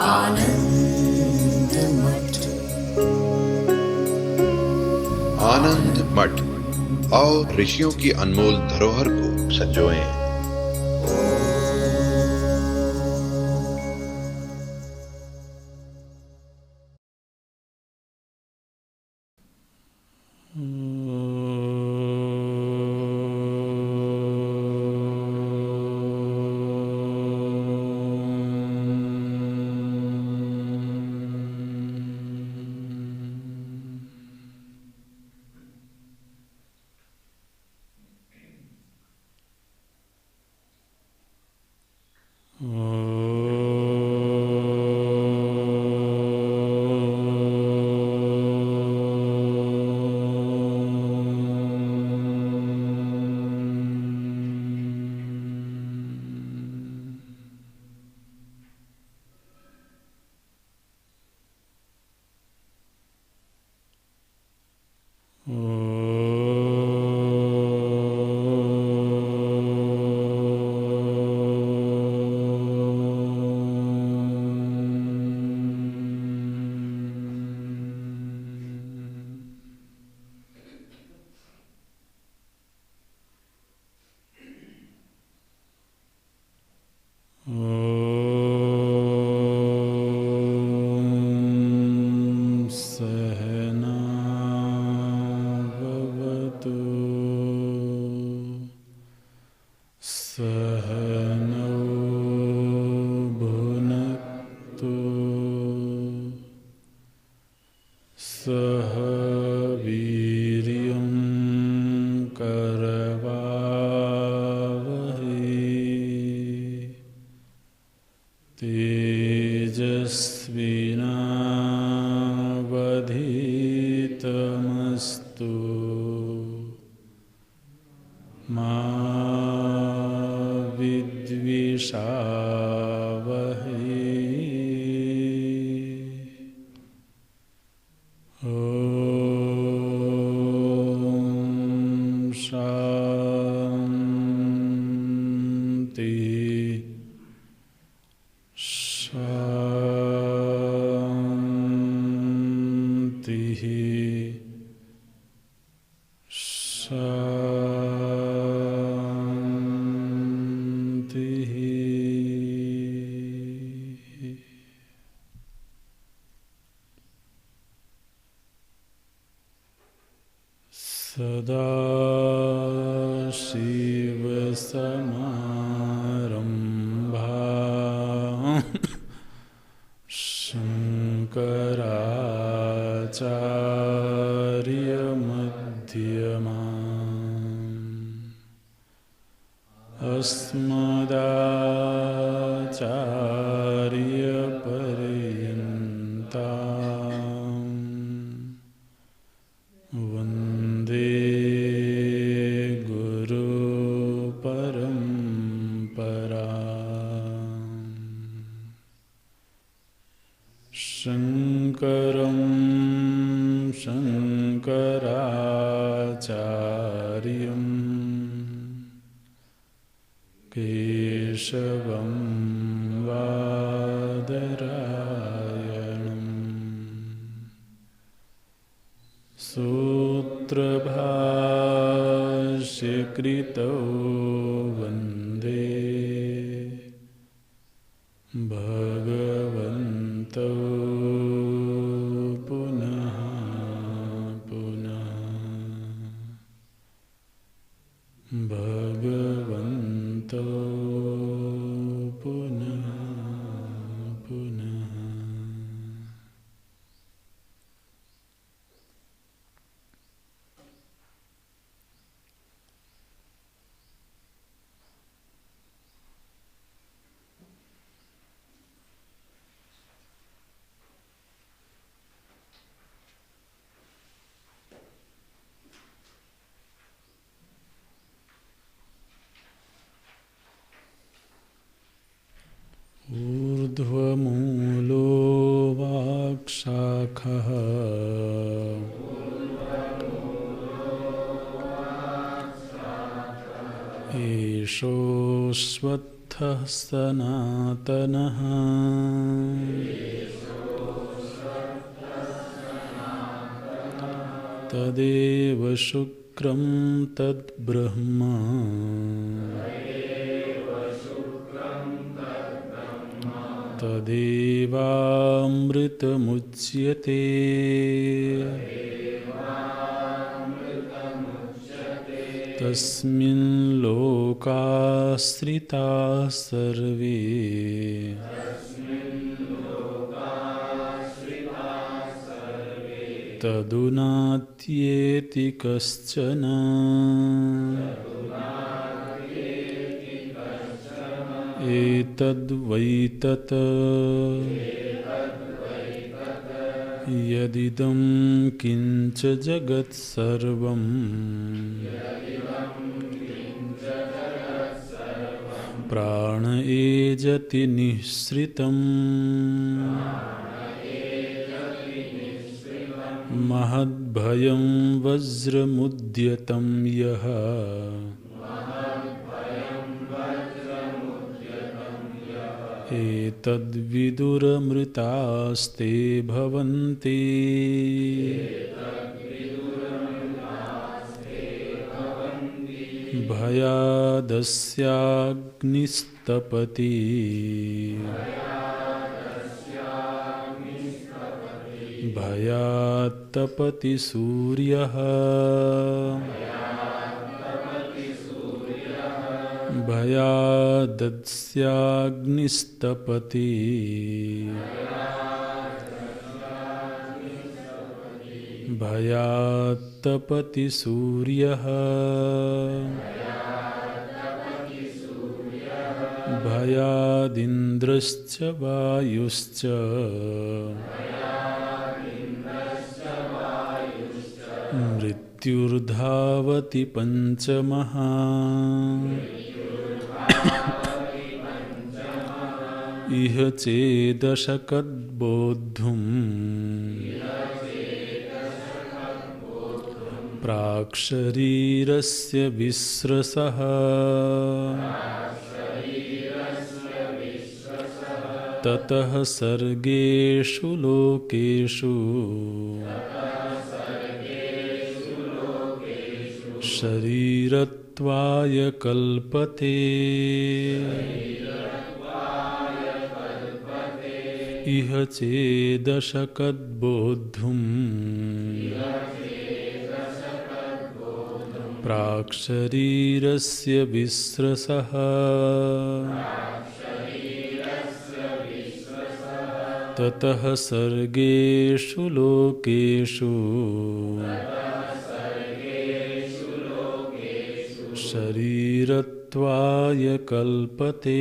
आनंद मठ। आनंद मठ और ऋषियों की अनमोल धरोहर को संजोएं। सह वीर्यं करवावहै तेजस्विनावधीतमस्तु मा विद्विषावहै। शांति शांति शांति। सदा शिव समारंभा शंकराचार्य मध्यमाम् अस्मदाचार्य पर्यन्ताम् वन्दे गुरु परंपरा। शंकरं शंकराचार्यं केशवं बादरायणम् सूत्रभाष्यकृतौ वन्दे भगवन्तौ पुनः पुनः भगवन्तौ पुनः पुनः। ऊर्ध्वमूलो वाक्शाखः एषोऽश्वत्थः सनातनः तदेव शुक्रं तद्ब्रह्म तदेवामृतमुच्यते तस्मिन् लोकाश्रिताः सर्वे तदुनात्येति कश्चन एतद्वैतत् यदिदं किञ्च जगत्सर्वं प्राण एजति निःसृतम् महद्भयं वज्रमुद्यतं यः एतद्विदुरमृतास्ते भवन्ति भयादस्याग्निस्तपति भयात्तपति सूर्यः भयादस्याग्निस्तपति भयात्तपति सूर्यः भयादिन्द्रश्च वायुश्च मृत्युर्धावति पञ्चमः इह चेदशकद्बोद्धुम् प्राक्शरीरस्य विस्रसः ततः सर्गेषु लोकेषु शरीरत्वाय कल्पते इह चेदशकद्बोद्धुम् प्राक्शरीरस्य विस्रसः ततः सर्गेषु लोकेषु शरीरत्वाय कल्पते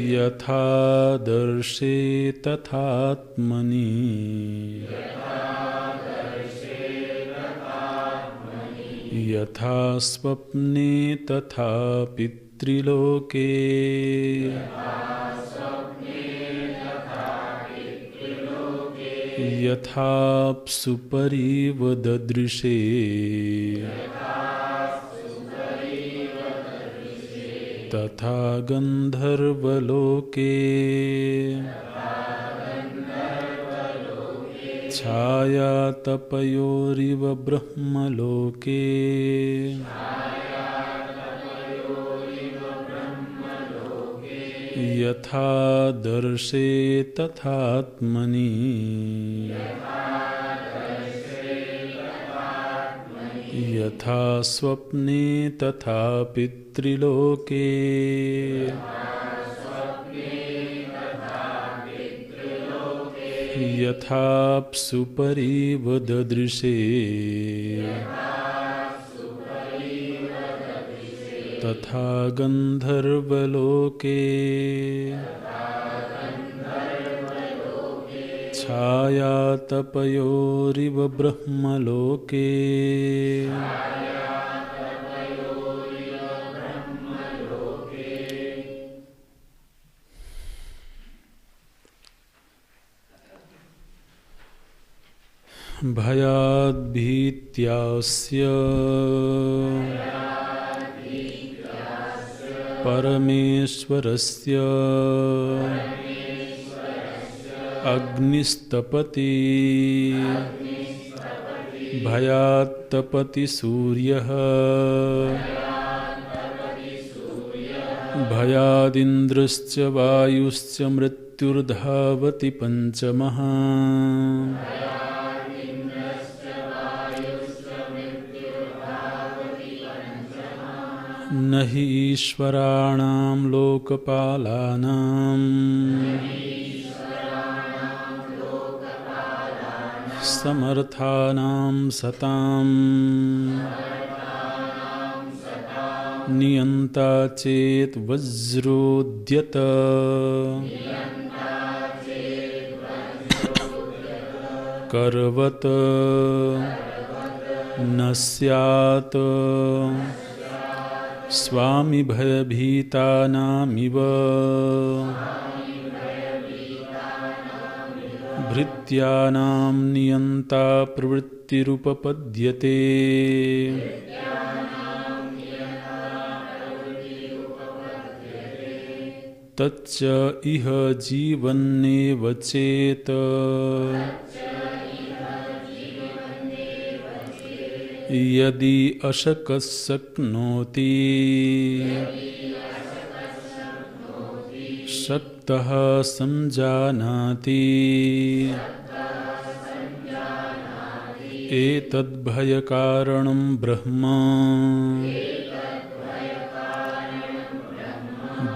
यथादर्शे तथात्मनि यथा स्वप्ने तथा पितृलोके यथाप्सुपरिव ददृशे तथा गन्धर्वलोके छायातपयोरिव ब्रह्मलोके यथा दर्शे तथात्मनि यथा स्वप्ने तथा पितृलोके यथाप्सुपरिव ददृशे तथा गन्धर्वलोके छायातपयोरिव ब्रह्मलोके भयाद्भीत्यास्य परमेश्वरस्य अग्निस्तपति भयात्तपति सूर्यः भयादिन्द्रश्च वायुश्च मृत्युर्धावति पंचमः न हि ईश्वराणां लोकपालानां समर्थानां सतां नियन्ता चेत् वज्रोद्यत करवत न स्यात् स्वामी भयभीतानामिव भृत्यानां नियन्ता प्रवृत्तिरुपपद्यते तच्च इह जीवन्नेव चेत् यदि अशकः शक्नोति शक्तः संजानाति एतद्भयकारणं ब्रह्म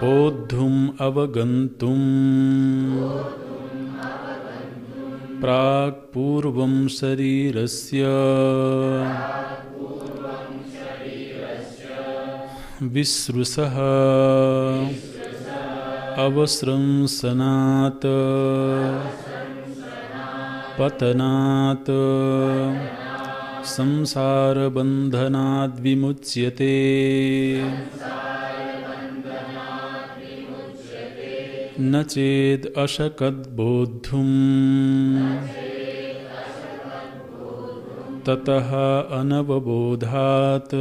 बोद्धुम् अवगन्तुम् प्राक् पूर्वं शरीरस्य विसृसः अवस्रंसनात् पतनात् संसारबन्धनाद् विमुच्यते न चेद् अशकद् बोद्धुम् ततः अनवबोधात्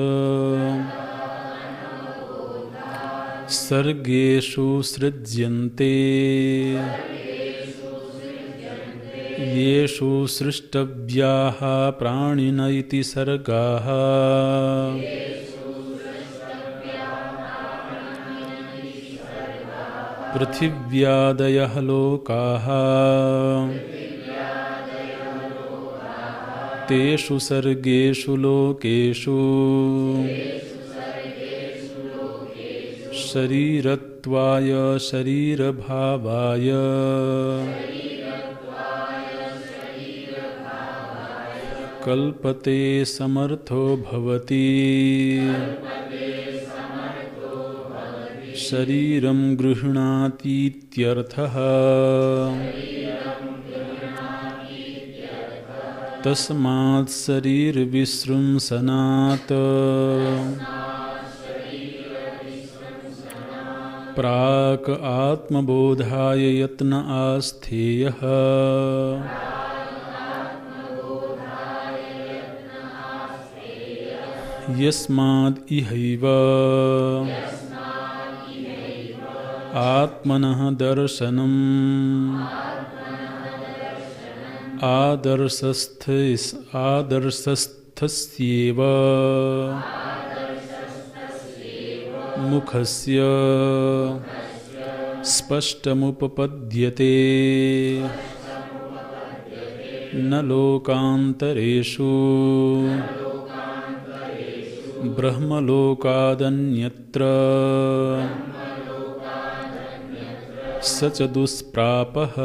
सर्गेषु सृज्यन्ते येषु सृष्टव्याः प्राणिन इति सर्गाः पृथिव्यादयः लोकाः तेषु सर्गेषु लोकेषु शरीरत्वाय शरीरभावाय कल्पते समर्थो भवति शरीरं गृह्णातीत्यर्थः तस्मात् शरीरविसृंसनात् प्राक् आत्मबोधाय यत्न आस्थेयः यस्माद् इहैव आत्मनः दर्शनम् आदर्शस्थस्यैव मुखस्य स्पष्टमुपपद्यते न लोकान्तरेषु ब्रह्मलोकादन्यत्र स च दुष्प्रापः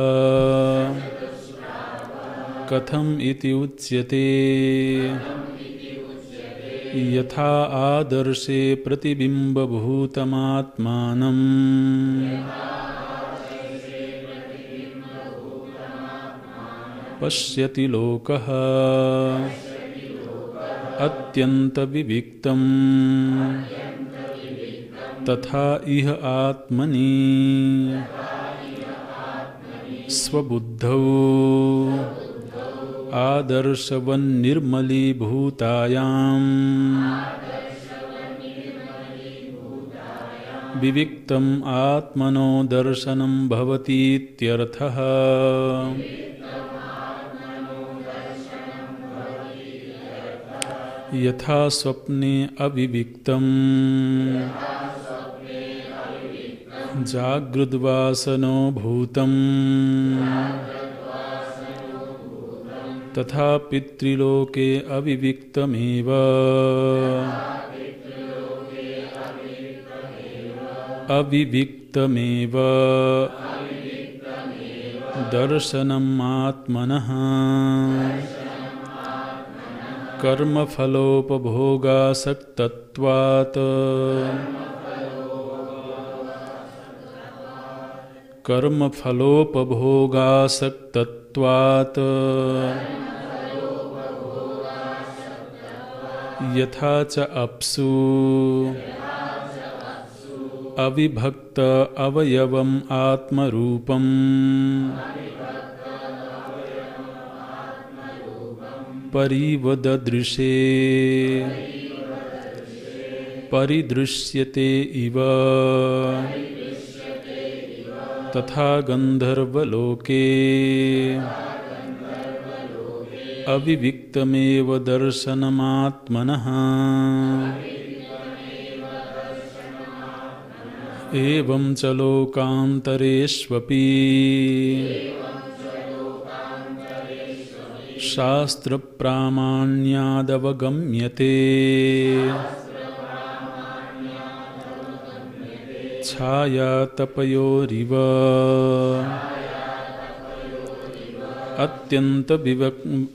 कथम् इति उच्यते यथा आदर्शे प्रतिबिम्बभूतमात्मानं पश्यति लोकः अत्यन्तविविक्तम् तथा इह आत्मनि स्वबुद्धौ आदर्शवन्निर्मलीभूतायां अविविक्तम् आत्मनो दर्शनं भवतीत्यर्थः। यथा स्वप्ने अविविक्तम् जागृद्वासनो भूतम् तथा पितृलोके अविविक्तमेव दर्शनम् आत्मनः। कर्मफलोपभोगासक्तत्वात् यथा च अप्सु अविभक्त अवयवम् आत्मरूपम् परिवददृशे परिदृश्यते इव तथा गन्धर्वलोके अविविक्तमेव दर्शनमात्मनः। एवं च लोकान्तरेष्वपि शास्त्रप्रामाण्यादवगम्यते छायातपयोरिव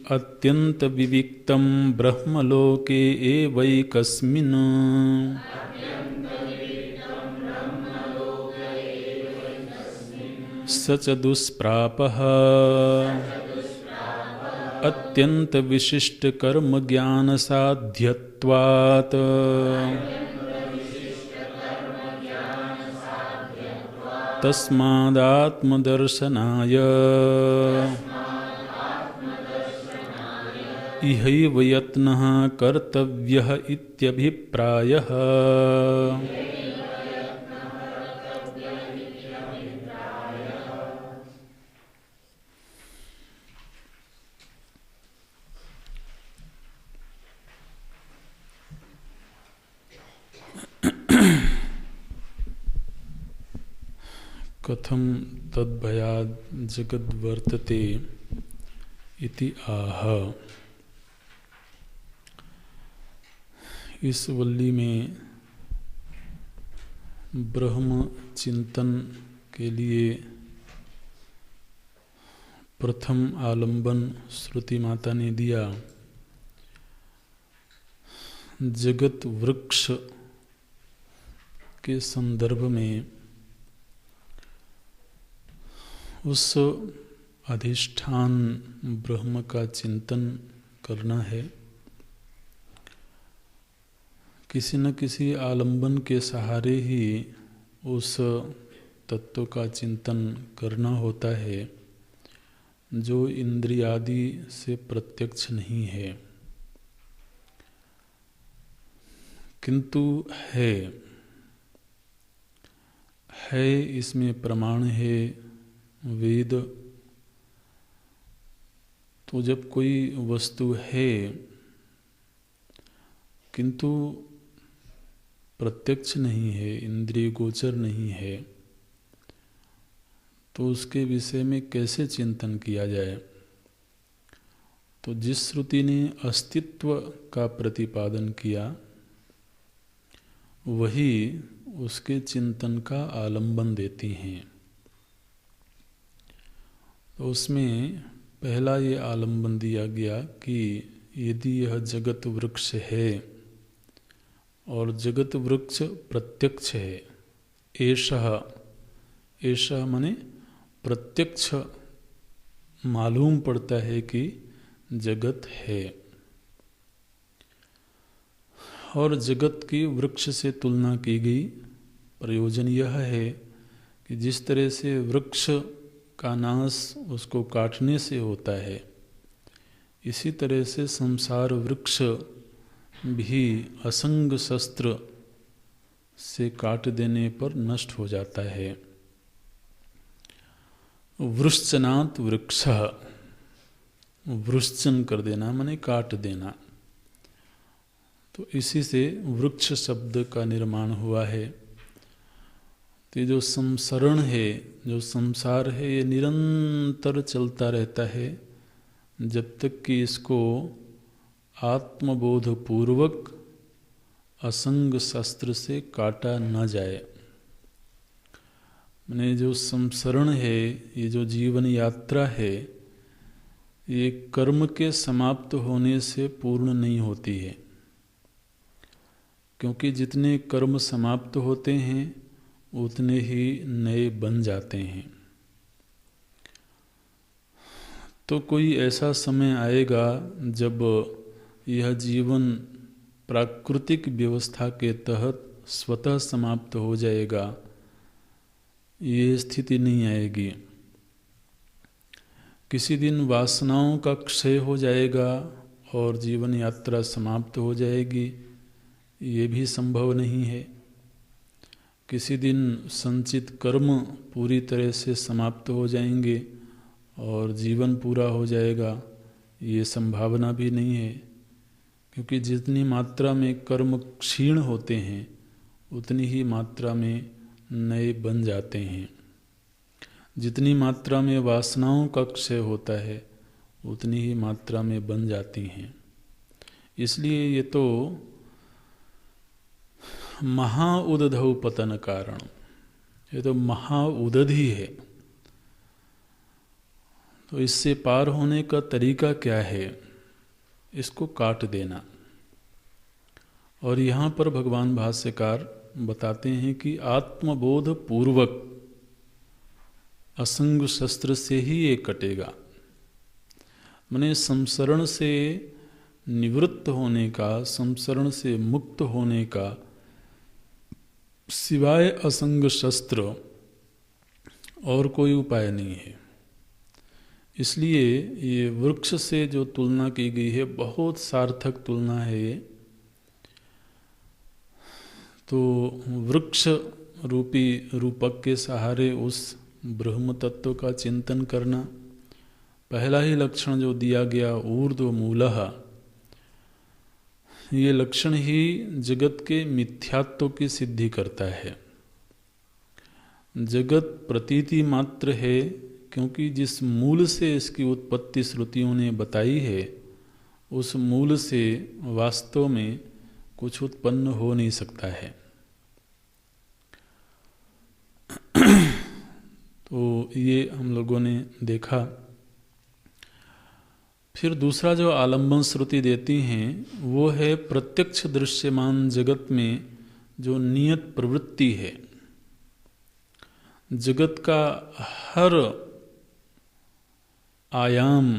अत्यन्तविविक्तं ब्रह्मलोके एवैकस्मिन् स च दुष्प्रापः अत्यन्तविशिष्टकर्मज्ञानसाध्यत्वात् तस्मादात्मदर्शनाय इहैव यत्नः कर्तव्यः इत्यभिप्रायः। कथं तद्भयाद् जगद्वर्तते इति आह। इस वल्ली में ब्रह्म चिंतन के लिए प्रथम आलंबन श्रुति माता ने दिया। जगत वृक्ष के संदर्भ में उस अधिष्ठान ब्रह्म का चिंतन करना है। किसी न किसी आलंबन के सहारे ही उस तत्व का चिंतन करना होता है जो इंद्रियादि से प्रत्यक्ष नहीं है, किंतु है इसमें प्रमाण है वेद। तो जब कोई वस्तु है किंतु प्रत्यक्ष नहीं है, इंद्रिय गोचर नहीं है, तो उसके विषय में कैसे चिंतन किया जाए। तो जिस श्रुति ने अस्तित्व का प्रतिपादन किया वही उसके चिंतन का आलंबन देती हैं। तो उसमें पहला ये आलंबन दिया गया कि यदि यह जगत वृक्ष है और जगत वृक्ष प्रत्यक्ष है, ऐसा माने प्रत्यक्ष मालूम पड़ता है कि जगत है। और जगत की वृक्ष से तुलना की गई। प्रयोजन यह है कि जिस तरह से वृक्ष का नाश उसको काटने से होता है, इसी तरह से संसार वृक्ष भी असंग शस्त्र से काट देने पर नष्ट हो जाता है। वृश्चनात् वृक्षः, वृश्चन कर देना माने काट देना, तो इसी से वृक्ष शब्द का निर्माण हुआ है। तो ये जो संसरण है, जो संसार है, ये निरंतर चलता रहता है जब तक कि इसको आत्मबोध पूर्वक असंग शस्त्र से काटा न जाए। मैंने जो संसरण है, ये जो जीवन यात्रा है, ये कर्म के समाप्त होने से पूर्ण नहीं होती है, क्योंकि जितने कर्म समाप्त होते हैं उतने ही नए बन जाते हैं। तो कोई ऐसा समय आएगा जब यह जीवन प्राकृतिक व्यवस्था के तहत स्वतः समाप्त हो जाएगा, ये स्थिति नहीं आएगी। किसी दिन वासनाओं का क्षय हो जाएगा और जीवन यात्रा समाप्त हो जाएगी, ये भी संभव नहीं है। किसी दिन संचित कर्म पूरी तरह से समाप्त हो जाएंगे और जीवन पूरा हो जाएगा, ये संभावना भी नहीं है, क्योंकि जितनी मात्रा में कर्म क्षीण होते हैं उतनी ही मात्रा में नए बन जाते हैं। जितनी मात्रा में वासनाओं का क्षय होता है उतनी ही मात्रा में बन जाती हैं। इसलिए ये तो महाउदधौ पतन कारण, ये तो महाउदध ही है। तो इससे पार होने का तरीका क्या है? इसको काट देना। और यहाँ पर भगवान भाष्यकार बताते हैं कि आत्मबोध पूर्वक असंग शस्त्र से ही ये कटेगा। माने संसरण से निवृत्त होने का, संसरण से मुक्त होने का सिवाय असंग शस्त्र और कोई उपाय नहीं है। इसलिए ये वृक्ष से जो तुलना की गई है, बहुत सार्थक तुलना है ये। तो वृक्ष रूपी रूपक के सहारे उस ब्रह्म तत्व का चिंतन करना, पहला ही लक्षण जो दिया गया ऊर्ध्व मूलः, ये लक्षण ही जगत के मिथ्यात्व की सिद्धि करता है। जगत प्रतीति मात्र है, क्योंकि जिस मूल से इसकी उत्पत्ति श्रुतियों ने बताई है, उस मूल से वास्तव में कुछ उत्पन्न हो नहीं सकता है। तो ये हम लोगों ने देखा। फिर दूसरा जो आलंबन श्रुति देती हैं वो है प्रत्यक्ष दृश्यमान जगत में जो नियत प्रवृत्ति है। जगत का हर आयाम,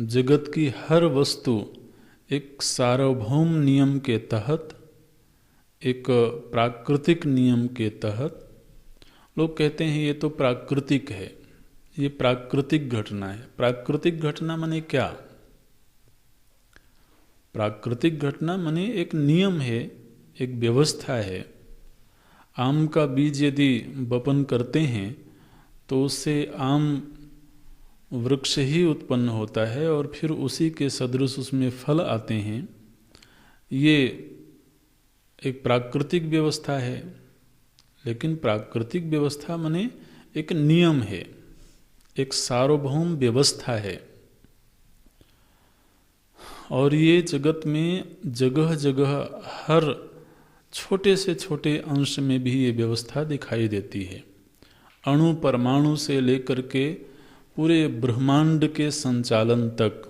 जगत की हर वस्तु एक सार्वभौम नियम के तहत, एक प्राकृतिक नियम के तहत, लोग कहते हैं ये तो प्राकृतिक है, ये प्राकृतिक घटना है। प्राकृतिक घटना माने क्या? प्राकृतिक घटना माने एक नियम है, एक व्यवस्था है। आम का बीज यदि बपन करते हैं तो उससे आम वृक्ष ही उत्पन्न होता है और फिर उसी के सदृश उसमें फल आते हैं। ये एक प्राकृतिक व्यवस्था है, लेकिन प्राकृतिक व्यवस्था माने एक नियम है, एक सार्वभौम व्यवस्था है। और ये जगत में जगह जगह हर छोटे से छोटे अंश में भी ये व्यवस्था दिखाई देती है। अणु परमाणु से लेकर के पूरे ब्रह्मांड के संचालन तक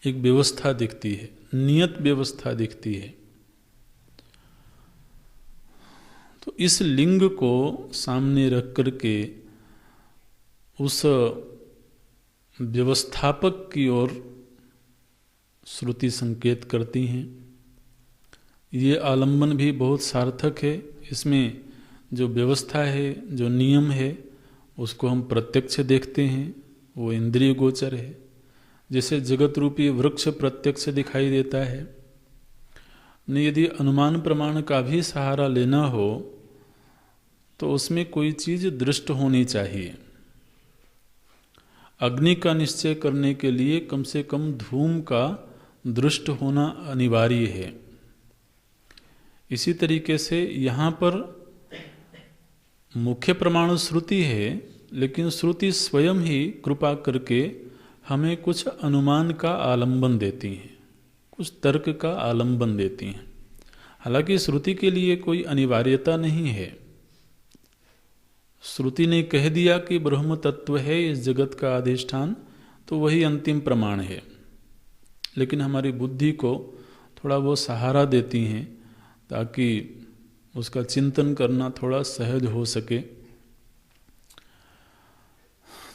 एक व्यवस्था दिखती है, नियत व्यवस्था दिखती है। तो इस लिंग को सामने रख करके उस व्यवस्थापक की ओर श्रुति संकेत करती हैं। ये आलंबन भी बहुत सार्थक है। इसमें जो व्यवस्था है, जो नियम है, उसको हम प्रत्यक्ष देखते हैं, वो इंद्रिय गोचर है। जैसे जगत रूपी वृक्ष प्रत्यक्ष दिखाई देता है, यदि अनुमान प्रमाण का भी सहारा लेना हो तो उसमें कोई चीज़ दृष्ट होनी चाहिए। अग्नि का निश्चय करने के लिए कम से कम धूम का दृष्ट होना अनिवार्य है। इसी तरीके से यहाँ पर मुख्य प्रमाण श्रुति है, लेकिन श्रुति स्वयं ही कृपा करके हमें कुछ अनुमान का आलंबन देती हैं, कुछ तर्क का आलंबन देती हैं। हालांकि श्रुति के लिए कोई अनिवार्यता नहीं है। श्रुति ने कह दिया कि ब्रह्म तत्व है इस जगत का अधिष्ठान, तो वही अंतिम प्रमाण है। लेकिन हमारी बुद्धि को थोड़ा वो सहारा देती हैं ताकि उसका चिंतन करना थोड़ा सहज हो सके।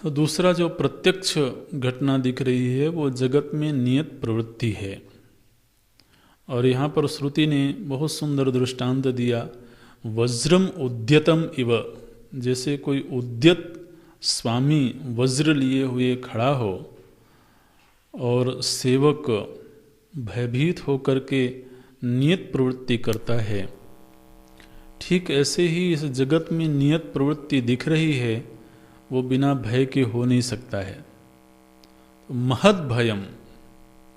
तो दूसरा जो प्रत्यक्ष घटना दिख रही है वो जगत में नियत प्रवृत्ति है। और यहाँ पर श्रुति ने बहुत सुंदर दृष्टांत दिया, वज्रम उद्यतम इव, जैसे कोई उद्यत स्वामी वज्र लिए हुए खड़ा हो और सेवक भयभीत होकर के नियत प्रवृत्ति करता है, ठीक ऐसे ही इस जगत में नियत प्रवृत्ति दिख रही है, वो बिना भय के हो नहीं सकता है। महद भयम,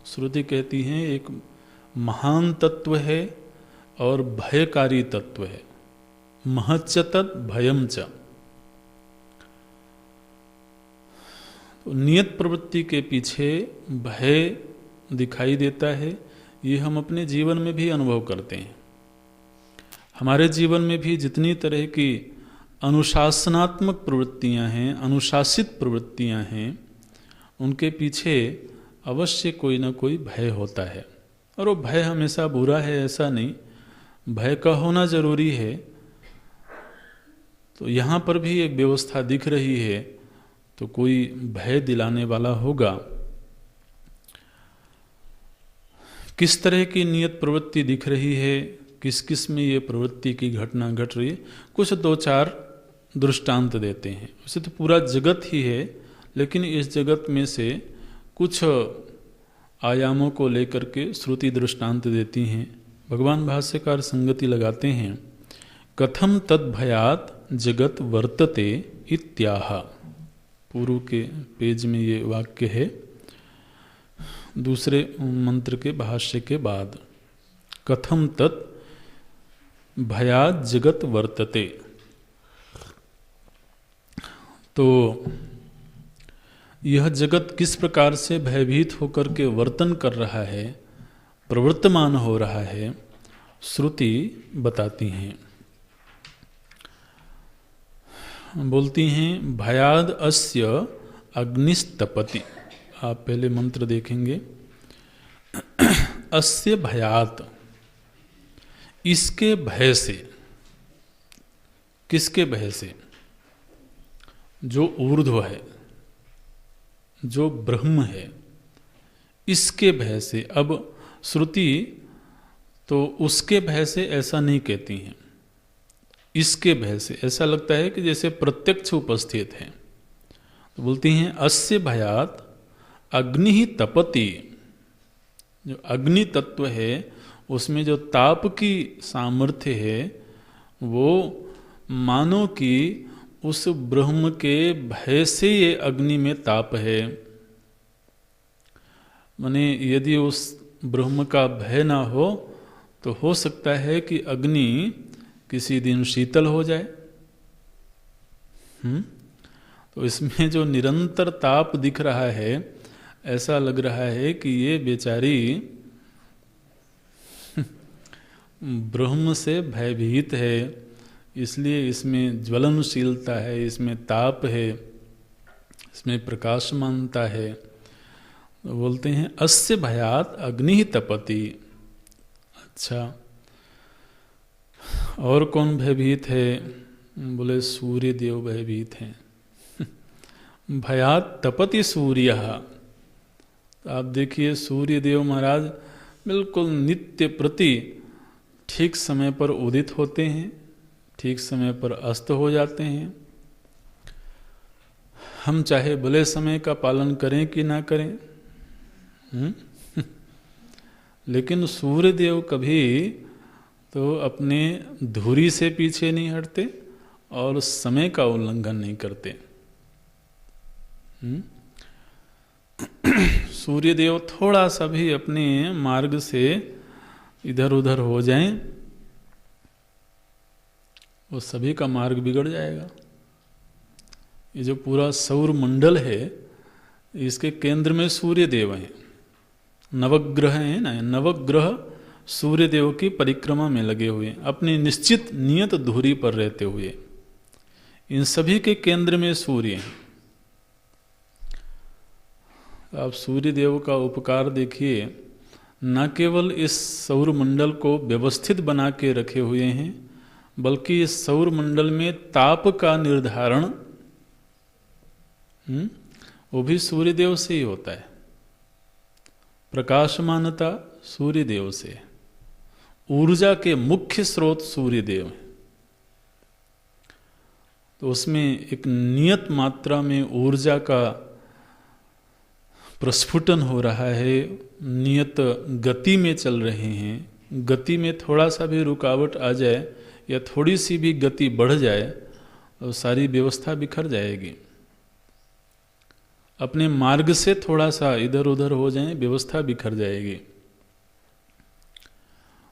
श्रुति कहती है एक महान तत्व है और भयकारी तत्व है। महच्च तत् भयम च। तो नियत प्रवृत्ति के पीछे भय दिखाई देता है। ये हम अपने जीवन में भी अनुभव करते हैं। हमारे जीवन में भी जितनी तरह की अनुशासनात्मक प्रवृत्तियां हैं, अनुशासित प्रवृत्तियां हैं, उनके पीछे अवश्य कोई ना कोई भय होता है। और वो भय हमेशा बुरा है ऐसा नहीं, भय का होना जरूरी है। तो यहाँ पर भी एक व्यवस्था दिख रही है, तो कोई भय दिलाने वाला होगा। किस तरह की नियत प्रवृत्ति दिख रही है, किस किस में ये प्रवृत्ति की घटना घट रही है, कुछ दो चार दृष्टांत देते हैं। वैसे तो पूरा जगत ही है, लेकिन इस जगत में से कुछ आयामों को लेकर के श्रुति दृष्टांत देती हैं। भगवान भाष्यकार संगति लगाते हैं, कथम तद्भयात जगत वर्तते इत्याह। पूर्व के पेज में ये वाक्य है, दूसरे मंत्र के भाष्य के बाद, कथम तत् भयात जगत वर्तते। तो यह जगत किस प्रकार से भयभीत होकर के वर्तन कर रहा है, प्रवर्तमान हो रहा है, श्रुति बताती हैं। बोलती हैं, भयाद अस्य अग्निस्तपति। आप पहले मंत्र देखेंगे, अस्य भयात, इसके भय से। किसके भय से? जो ऊर्ध्व है, जो ब्रह्म है, इसके भय से। अब श्रुति तो उसके भय से ऐसा नहीं कहती हैं, इसके भय से। ऐसा लगता है कि जैसे प्रत्यक्ष उपस्थित है। तो बोलती हैं, अस्य भयात अग्नि ही तपति। जो अग्नि तत्व है उसमें जो ताप की सामर्थ्य है, वो मानो कि उस ब्रह्म के भय से ये अग्नि में ताप है। माने यदि उस ब्रह्म का भय ना हो तो हो सकता है कि अग्नि किसी दिन शीतल हो जाए। तो इसमें जो निरंतर ताप दिख रहा है, ऐसा लग रहा है कि ये बेचारी ब्रह्म से भयभीत है, इसलिए इसमें ज्वलनशीलता है, इसमें ताप है, इसमें प्रकाशमानता है। तो बोलते हैं, अस्य भयात अग्नि तपति। अच्छा, और कौन भयभीत है? बोले सूर्य देव भयभीत हैं। भयात तपति सूर्य। तो आप देखिए, सूर्य देव महाराज बिल्कुल नित्य प्रति ठीक समय पर उदित होते हैं, ठीक समय पर अस्त हो जाते हैं। हम चाहे भले समय का पालन करें कि ना करें, लेकिन सूर्यदेव कभी तो अपने धुरी से पीछे नहीं हटते और समय का उल्लंघन नहीं करते। सूर्यदेव थोड़ा सा भी अपने मार्ग से इधर उधर हो जाएं, वो सभी का मार्ग बिगड़ जाएगा। ये जो पूरा सौर मंडल है, इसके केंद्र में सूर्यदेव हैं, नवग्रह हैं ना, नवग्रह सूर्यदेव की परिक्रमा में लगे हुए, अपनी निश्चित नियत धुरी पर रहते हुए, इन सभी के केंद्र में सूर्य हैं। आप सूर्यदेव का उपकार देखिए, न केवल इस सौर मंडल को व्यवस्थित बना के रखे हुए हैं, बल्कि इस सौर मंडल में ताप का निर्धारण वो भी सूर्यदेव से ही होता है। प्रकाशमानता सूर्यदेव से, ऊर्जा के मुख्य स्रोत सूर्यदेव हैं। तो उसमें एक नियत मात्रा में ऊर्जा का प्रस्फुटन हो रहा है, नियत गति में चल रहे हैं। गति में थोड़ा सा भी रुकावट आ जाए या थोड़ी सी भी गति बढ़ जाए तो सारी व्यवस्था बिखर जाएगी। अपने मार्ग से थोड़ा सा इधर उधर हो जाए, व्यवस्था बिखर जाएगी।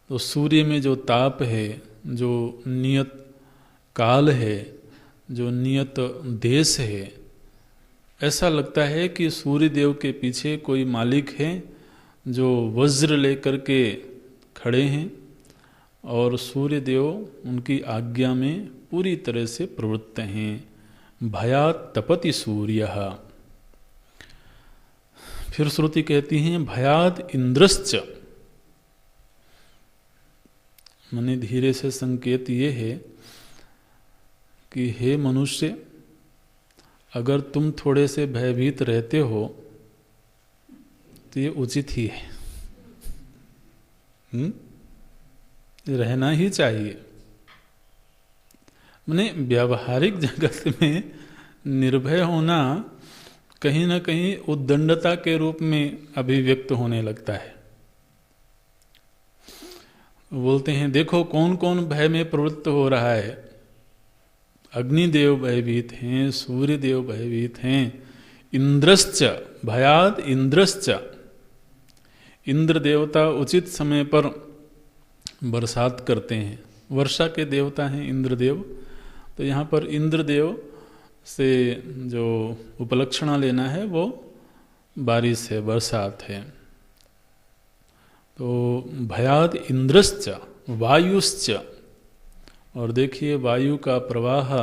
तो सूर्य में जो ताप है, जो नियत काल है, जो नियत देश है, ऐसा लगता है कि सूर्यदेव के पीछे कोई मालिक है जो वज्र लेकर के खड़े हैं और सूर्यदेव उनकी आज्ञा में पूरी तरह से प्रवृत्त हैं। भयात् तपति सूर्यः। फिर श्रुति कहती हैं भयाद इंद्रश्च, माने धीरे से संकेत ये है कि हे मनुष्य, अगर तुम थोड़े से भयभीत रहते हो तो ये उचित ही है, रहना ही चाहिए। माने व्यावहारिक जगत में निर्भय होना कहीं ना कहीं उद्दंडता के रूप में अभिव्यक्त होने लगता है। बोलते हैं देखो कौन कौन भय में प्रवृत्त हो रहा है। अग्निदेव भयभीत हैं, सूर्यदेव भयभीत हैं, इंद्रश्च भयाद इंद्रश्च, इंद्र देवता उचित समय पर बरसात करते हैं, वर्षा के देवता हैं इंद्रदेव। तो यहाँ पर इंद्रदेव से जो उपलक्षणा लेना है वो बारिश है, बरसात है। तो भयाद इंद्रश्च वायुश्च, और देखिए वायु का प्रवाह,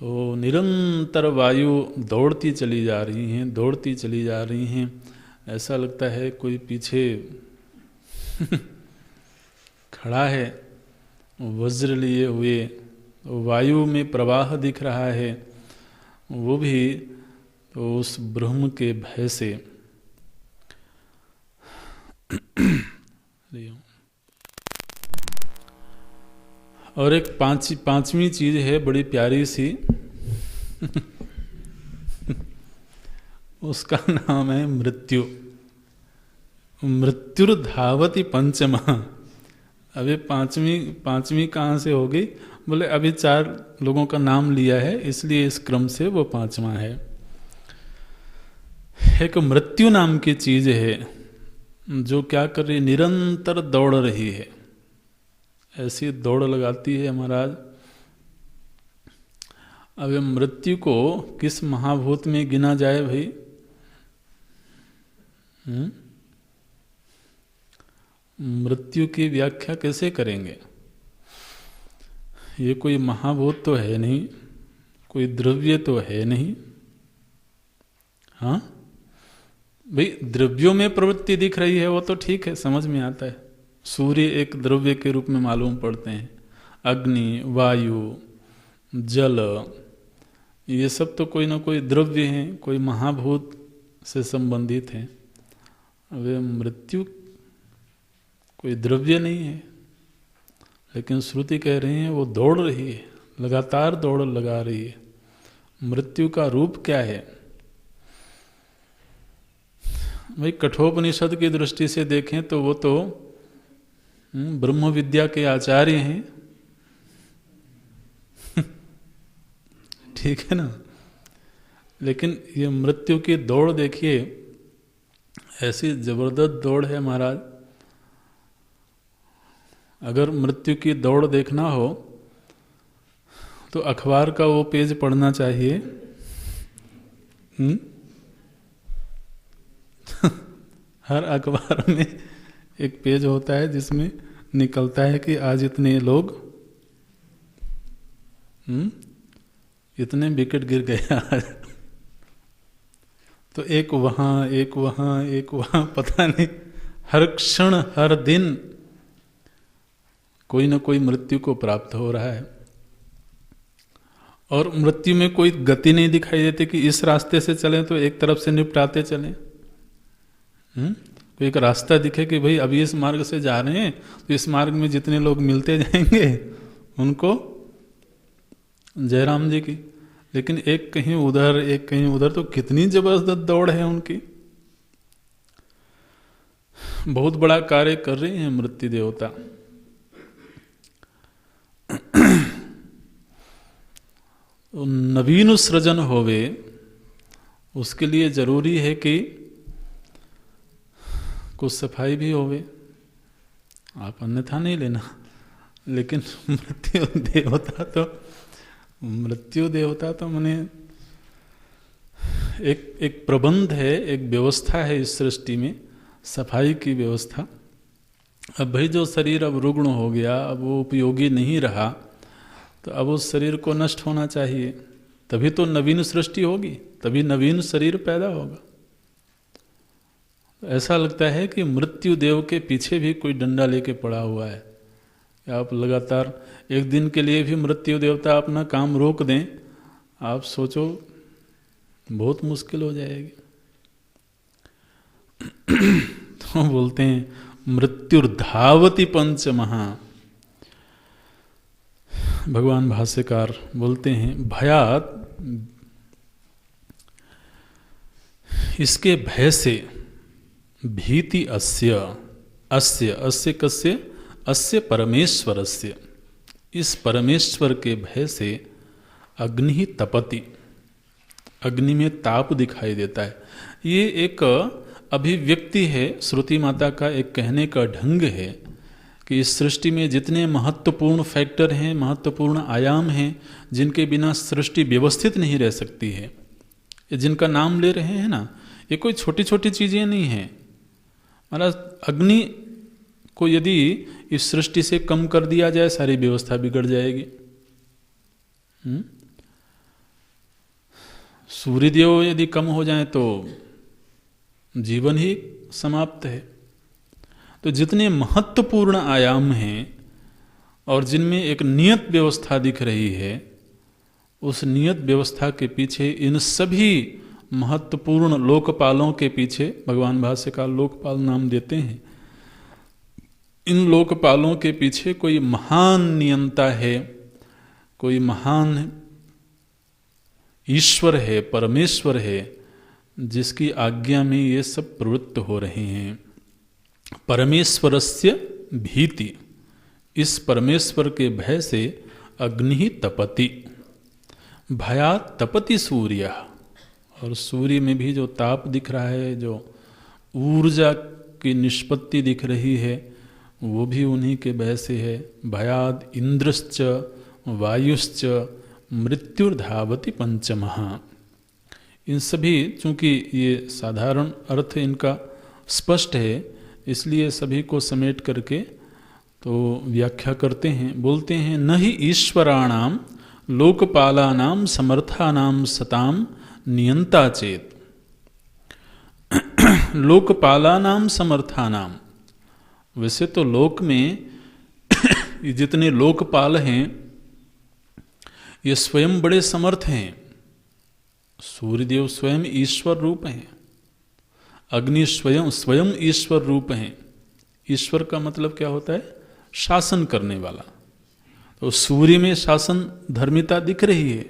वो निरंतर वायु दौड़ती चली जा रही हैं, दौड़ती चली जा रही हैं। ऐसा लगता है कोई पीछे खड़ा है वज्र लिए हुए, वायु में प्रवाह दिख रहा है, वो भी तो उस ब्रह्म के भय से। और एक पांचवी चीज है बड़ी प्यारी सी उसका नाम है मृत्यु। मृत्युर्धावति पंचमा। अभी पांचवी कहाँ से होगी? बोले अभी 4 लोगों का नाम लिया है इसलिए इस क्रम से वो 5वां है। एक मृत्यु नाम की चीज है जो क्या कर रही, निरंतर दौड़ रही है। ऐसी दौड़ लगाती है महाराज। अब मृत्यु को किस महाभूत में गिना जाए भाई? मृत्यु की व्याख्या कैसे करेंगे? ये कोई महाभूत तो है नहीं, कोई द्रव्य तो है नहीं। हाँ भाई, द्रव्यों में प्रवृत्ति दिख रही है वो तो ठीक है, समझ में आता है। सूर्य एक द्रव्य के रूप में मालूम पड़ते हैं, अग्नि, वायु, जल, ये सब तो कोई ना कोई द्रव्य हैं, कोई महाभूत से संबंधित हैं। अब मृत्यु कोई द्रव्य नहीं है, लेकिन श्रुति कह रही है वो दौड़ रही है, लगातार दौड़ लगा रही है। मृत्यु का रूप क्या है? भाई कठोपनिषद की दृष्टि से देखें तो वो तो ब्रह्म विद्या के आचार्य हैं। ठीक है ना। लेकिन ये मृत्यु की दौड़ देखिए, ऐसी जबरदस्त दौड़ है महाराज। अगर मृत्यु की दौड़ देखना हो तो अखबार का वो पेज पढ़ना चाहिए। हर अखबार में एक पेज होता है जिसमें निकलता है कि आज इतने लोग इतने विकेट गिर गए आज। तो एक वहां एक वहां एक वहां, पता नहीं हर क्षण हर दिन कोई ना कोई मृत्यु को प्राप्त हो रहा है। और मृत्यु में कोई गति नहीं दिखाई देती कि इस रास्ते से चलें तो एक तरफ से निपटाते चलें। कोई एक रास्ता दिखे कि भाई अभी इस मार्ग से जा रहे हैं तो इस मार्ग में जितने लोग मिलते जाएंगे उनको जयराम जी की। लेकिन एक कहीं उधर एक कहीं उधर, तो कितनी जबरदस्त दौड़ है उनकी। बहुत बड़ा कार्य कर रही हैं मृत्यु देवता। नवीन सृजन होवे उसके लिए जरूरी है कि कुछ सफाई भी होवे। आप अन्यथा नहीं लेना। लेकिन मृत्यु देवता तो माने एक प्रबंध है, एक व्यवस्था है इस सृष्टि में, सफाई की व्यवस्था। अब भाई जो शरीर अब रुग्ण हो गया, अब वो उपयोगी नहीं रहा, तो अब उस शरीर को नष्ट होना चाहिए। तभी तो नवीन सृष्टि होगी, तभी नवीन शरीर पैदा होगा। तो ऐसा लगता है कि मृत्यु देव के पीछे भी कोई डंडा लेके पड़ा हुआ है। आप लगातार एक दिन के लिए भी मृत्यु देवता अपना काम रोक दें, आप सोचो बहुत मुश्किल हो जाएगी। तो बोलते हैं मृत्युर्धावति पंच महा। भगवान भाष्यकार बोलते हैं भयात, इसके भय से, भीति अस्य अस्य अस्य कस्य अस्य परमेश्वरस्य, इस परमेश्वर के भय से अग्नि ही तपति, अग्नि में ताप दिखाई देता है। ये एक अभिव्यक्ति है, श्रुति माता का एक कहने का ढंग है कि इस सृष्टि में जितने महत्वपूर्ण फैक्टर हैं, महत्वपूर्ण आयाम हैं, जिनके बिना सृष्टि व्यवस्थित नहीं रह सकती है, ये जिनका नाम ले रहे हैं ना, ये कोई छोटी छोटी चीजें नहीं हैं। महाराज अग्नि को यदि इस सृष्टि से कम कर दिया जाए, सारी व्यवस्था बिगड़ जाएगी। सूर्यदेव यदि कम हो जाए तो जीवन ही समाप्त है। तो जितने महत्वपूर्ण आयाम हैं और जिनमें एक नियत व्यवस्था दिख रही है, उस नियत व्यवस्था के पीछे इन सभी महत्वपूर्ण लोकपालों के पीछे, भगवान भाष्यकार लोकपाल नाम देते हैं, इन लोकपालों के पीछे कोई महान नियंता है, कोई महान ईश्वर है, परमेश्वर है, जिसकी आज्ञा में ये सब प्रवृत्त हो रहे हैं। परमेश्वरस्य भीति, इस परमेश्वर के भय से अग्नि तपति, भयात् तपति सूर्य। और सूर्य में भी जो ताप दिख रहा है, जो ऊर्जा की निष्पत्ति दिख रही है, वो भी उन्हीं के भय से है। भयाद इंद्रश्च वायुश्च मृत्युर्धावति पंचमहा। इन सभी, चूंकि ये साधारण अर्थ इनका स्पष्ट है, इसलिए सभी को समेट करके तो व्याख्या करते हैं। बोलते हैं न ही ईश्वराणाम लोकपालानाम समर्थानाम सताम नियंता चेत। लोकपालानाम समर्थानाम, वैसे तो लोक में जितने लोकपाल हैं ये स्वयं बड़े समर्थ हैं। सूर्यदेव स्वयं ईश्वर रूप हैं, अग्नि स्वयं ईश्वर रूप हैं। ईश्वर का मतलब क्या होता है? शासन करने वाला। तो सूर्य में शासन धर्मिता दिख रही है,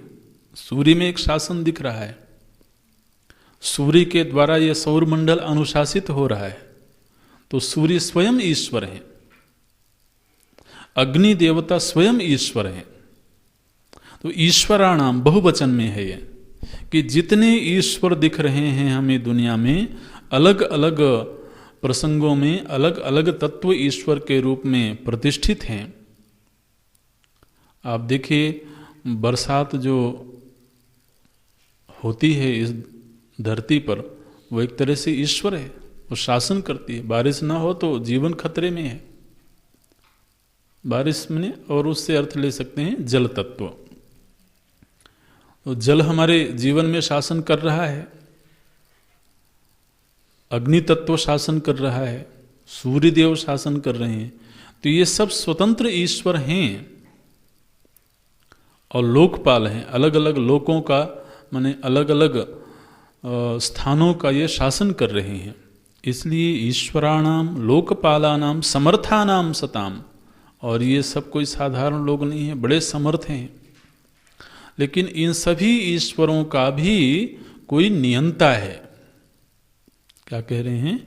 सूर्य में एक शासन दिख रहा है। सूर्य के द्वारा यह सौरमंडल अनुशासित हो रहा है, तो सूर्य स्वयं ईश्वर है, अग्नि देवता स्वयं ईश्वर है। तो ईश्वराणाम बहुवचन में है ये कि जितने ईश्वर दिख रहे हैं हमें दुनिया में, अलग अलग प्रसंगों में अलग अलग तत्व ईश्वर के रूप में प्रतिष्ठित हैं। आप देखिए, बरसात जो होती है इस धरती पर, वो एक तरह से ईश्वर है, वो शासन करती है। बारिश ना हो तो जीवन खतरे में है। बारिश में, और उससे अर्थ ले सकते हैं जल तत्व। तो जल हमारे जीवन में शासन कर रहा है, अग्नि तत्व शासन कर रहा है, सूर्य देव शासन कर रहे हैं। तो ये सब स्वतंत्र ईश्वर हैं और लोकपाल हैं। अलग अलग लोकों का, माने अलग अलग स्थानों का ये शासन कर रहे हैं। इसलिए ईश्वराणाम लोकपालानाम समर्थानाम सताम। और ये सब कोई साधारण लोग नहीं है, बड़े समर्थ हैं। लेकिन इन सभी ईश्वरों का भी कोई नियंता है। क्या कह रहे हैं?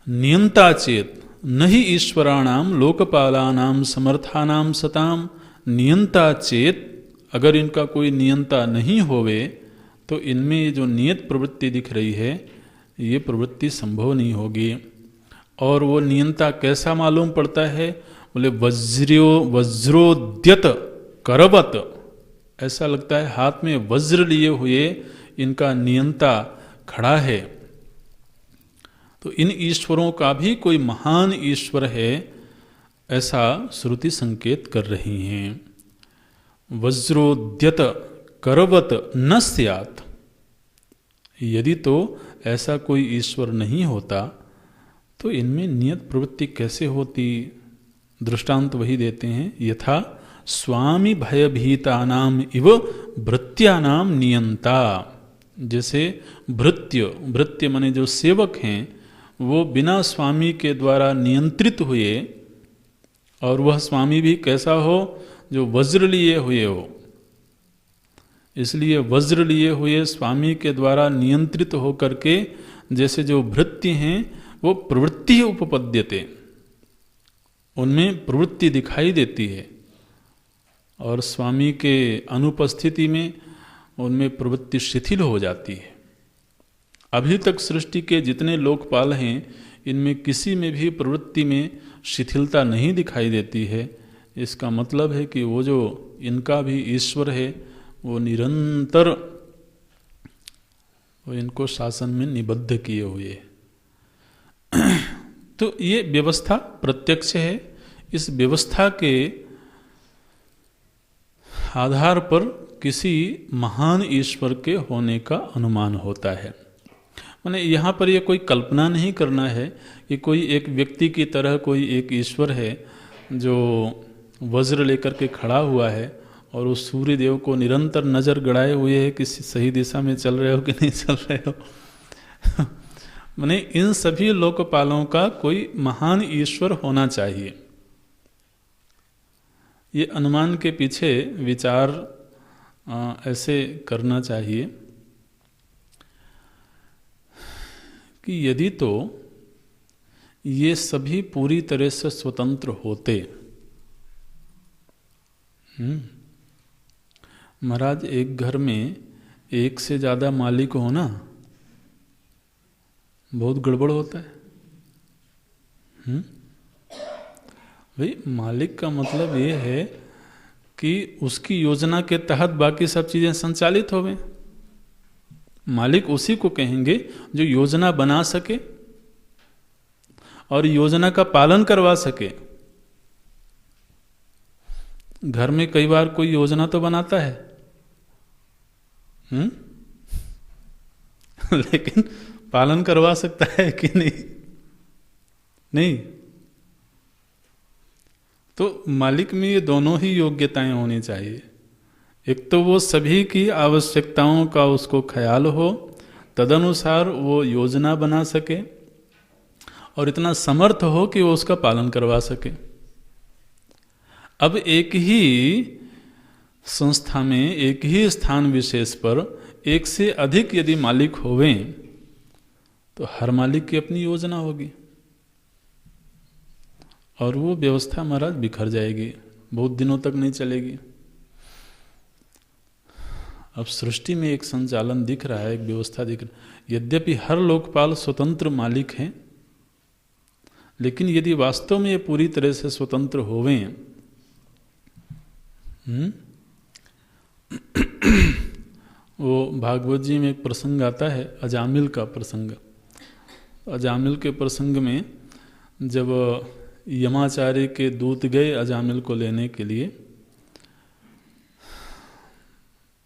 नियंता चेत नहीं ईश्वराणाम लोकपालानाम समर्थानाम सताम। नियंता चेत, अगर इनका कोई नियंता नहीं होवे तो इनमें जो नियत प्रवृत्ति दिख रही है ये प्रवृत्ति संभव नहीं होगी। और वो नियंता कैसा मालूम पड़ता है? बोले वज्रोद्यत करवत, ऐसा लगता है हाथ में वज्र लिए हुए इनका नियंता खड़ा है। तो इन ईश्वरों का भी कोई महान ईश्वर है, ऐसा श्रुति संकेत कर रही हैं। वज्रोद्यत करवत न स्यात्। यदि तो ऐसा कोई ईश्वर नहीं होता तो इनमें नियत प्रवृत्ति कैसे होती? दृष्टांत वही देते हैं, यथा स्वामी भयभीतानाम इव भृत्यानाम नियंता। जैसे भृत्य माने जो सेवक हैं वो बिना स्वामी के द्वारा नियंत्रित हुए, और वह स्वामी भी कैसा हो? जो वज्र लिए हुए हो। इसलिए वज्र लिए हुए स्वामी के द्वारा नियंत्रित होकर के जैसे जो भृत्य हैं वो प्रवृत्ति उपपद्यते, उनमें प्रवृत्ति दिखाई देती है, और स्वामी के अनुपस्थिति में उनमें प्रवृत्ति शिथिल हो जाती है। अभी तक सृष्टि के जितने लोकपाल हैं इनमें किसी में भी प्रवृत्ति में शिथिलता नहीं दिखाई देती है। इसका मतलब है कि वो जो इनका भी ईश्वर है वो निरंतर वो इनको शासन में निबद्ध किए हुए है। तो ये व्यवस्था प्रत्यक्ष है। इस व्यवस्था के आधार पर किसी महान ईश्वर के होने का अनुमान होता है। माने यहाँ पर यह कोई कल्पना नहीं करना है कि कोई एक व्यक्ति की तरह कोई एक ईश्वर है जो वज्र लेकर के खड़ा हुआ है और उस सूर्य देव को निरंतर नजर गड़ाए हुए है कि सही दिशा में चल रहे हो कि नहीं चल रहे हो। माने इन सभी लोकपालों का कोई महान ईश्वर होना चाहिए। ये अनुमान के पीछे विचार ऐसे करना चाहिए कि यदि तो ये सभी पूरी तरह से स्वतंत्र होते, महाराज एक घर में एक से ज़्यादा मालिक हो ना, बहुत गड़बड़ होता है। भाई मालिक का मतलब ये है कि उसकी योजना के तहत बाकी सब चीज़ें संचालित होवें। मालिक उसी को कहेंगे जो योजना बना सके और योजना का पालन करवा सके। घर में कई बार कोई योजना तो बनाता है, लेकिन पालन करवा सकता है कि नहीं? नहीं। तो मालिक में ये दोनों ही योग्यताएं होनी चाहिए। एक तो वो सभी की आवश्यकताओं का उसको ख्याल हो, तदनुसार वो योजना बना सके, और इतना समर्थ हो कि वो उसका पालन करवा सके। अब एक ही संस्था में एक ही स्थान विशेष पर एक से अधिक यदि मालिक होवें तो हर मालिक की अपनी योजना होगी और वो व्यवस्था महाराज बिखर जाएगी, बहुत दिनों तक नहीं चलेगी। अब सृष्टि में एक संचालन दिख रहा है, एक व्यवस्था दिख रहा है। यद्यपि हर लोकपाल स्वतंत्र मालिक हैं, लेकिन यदि वास्तव में ये पूरी तरह से स्वतंत्र होवें, वो भागवत जी में एक प्रसंग आता है, अजामिल का प्रसंग। अजामिल के प्रसंग में जब यमाचार्य के दूत गए अजामिल को लेने के लिए,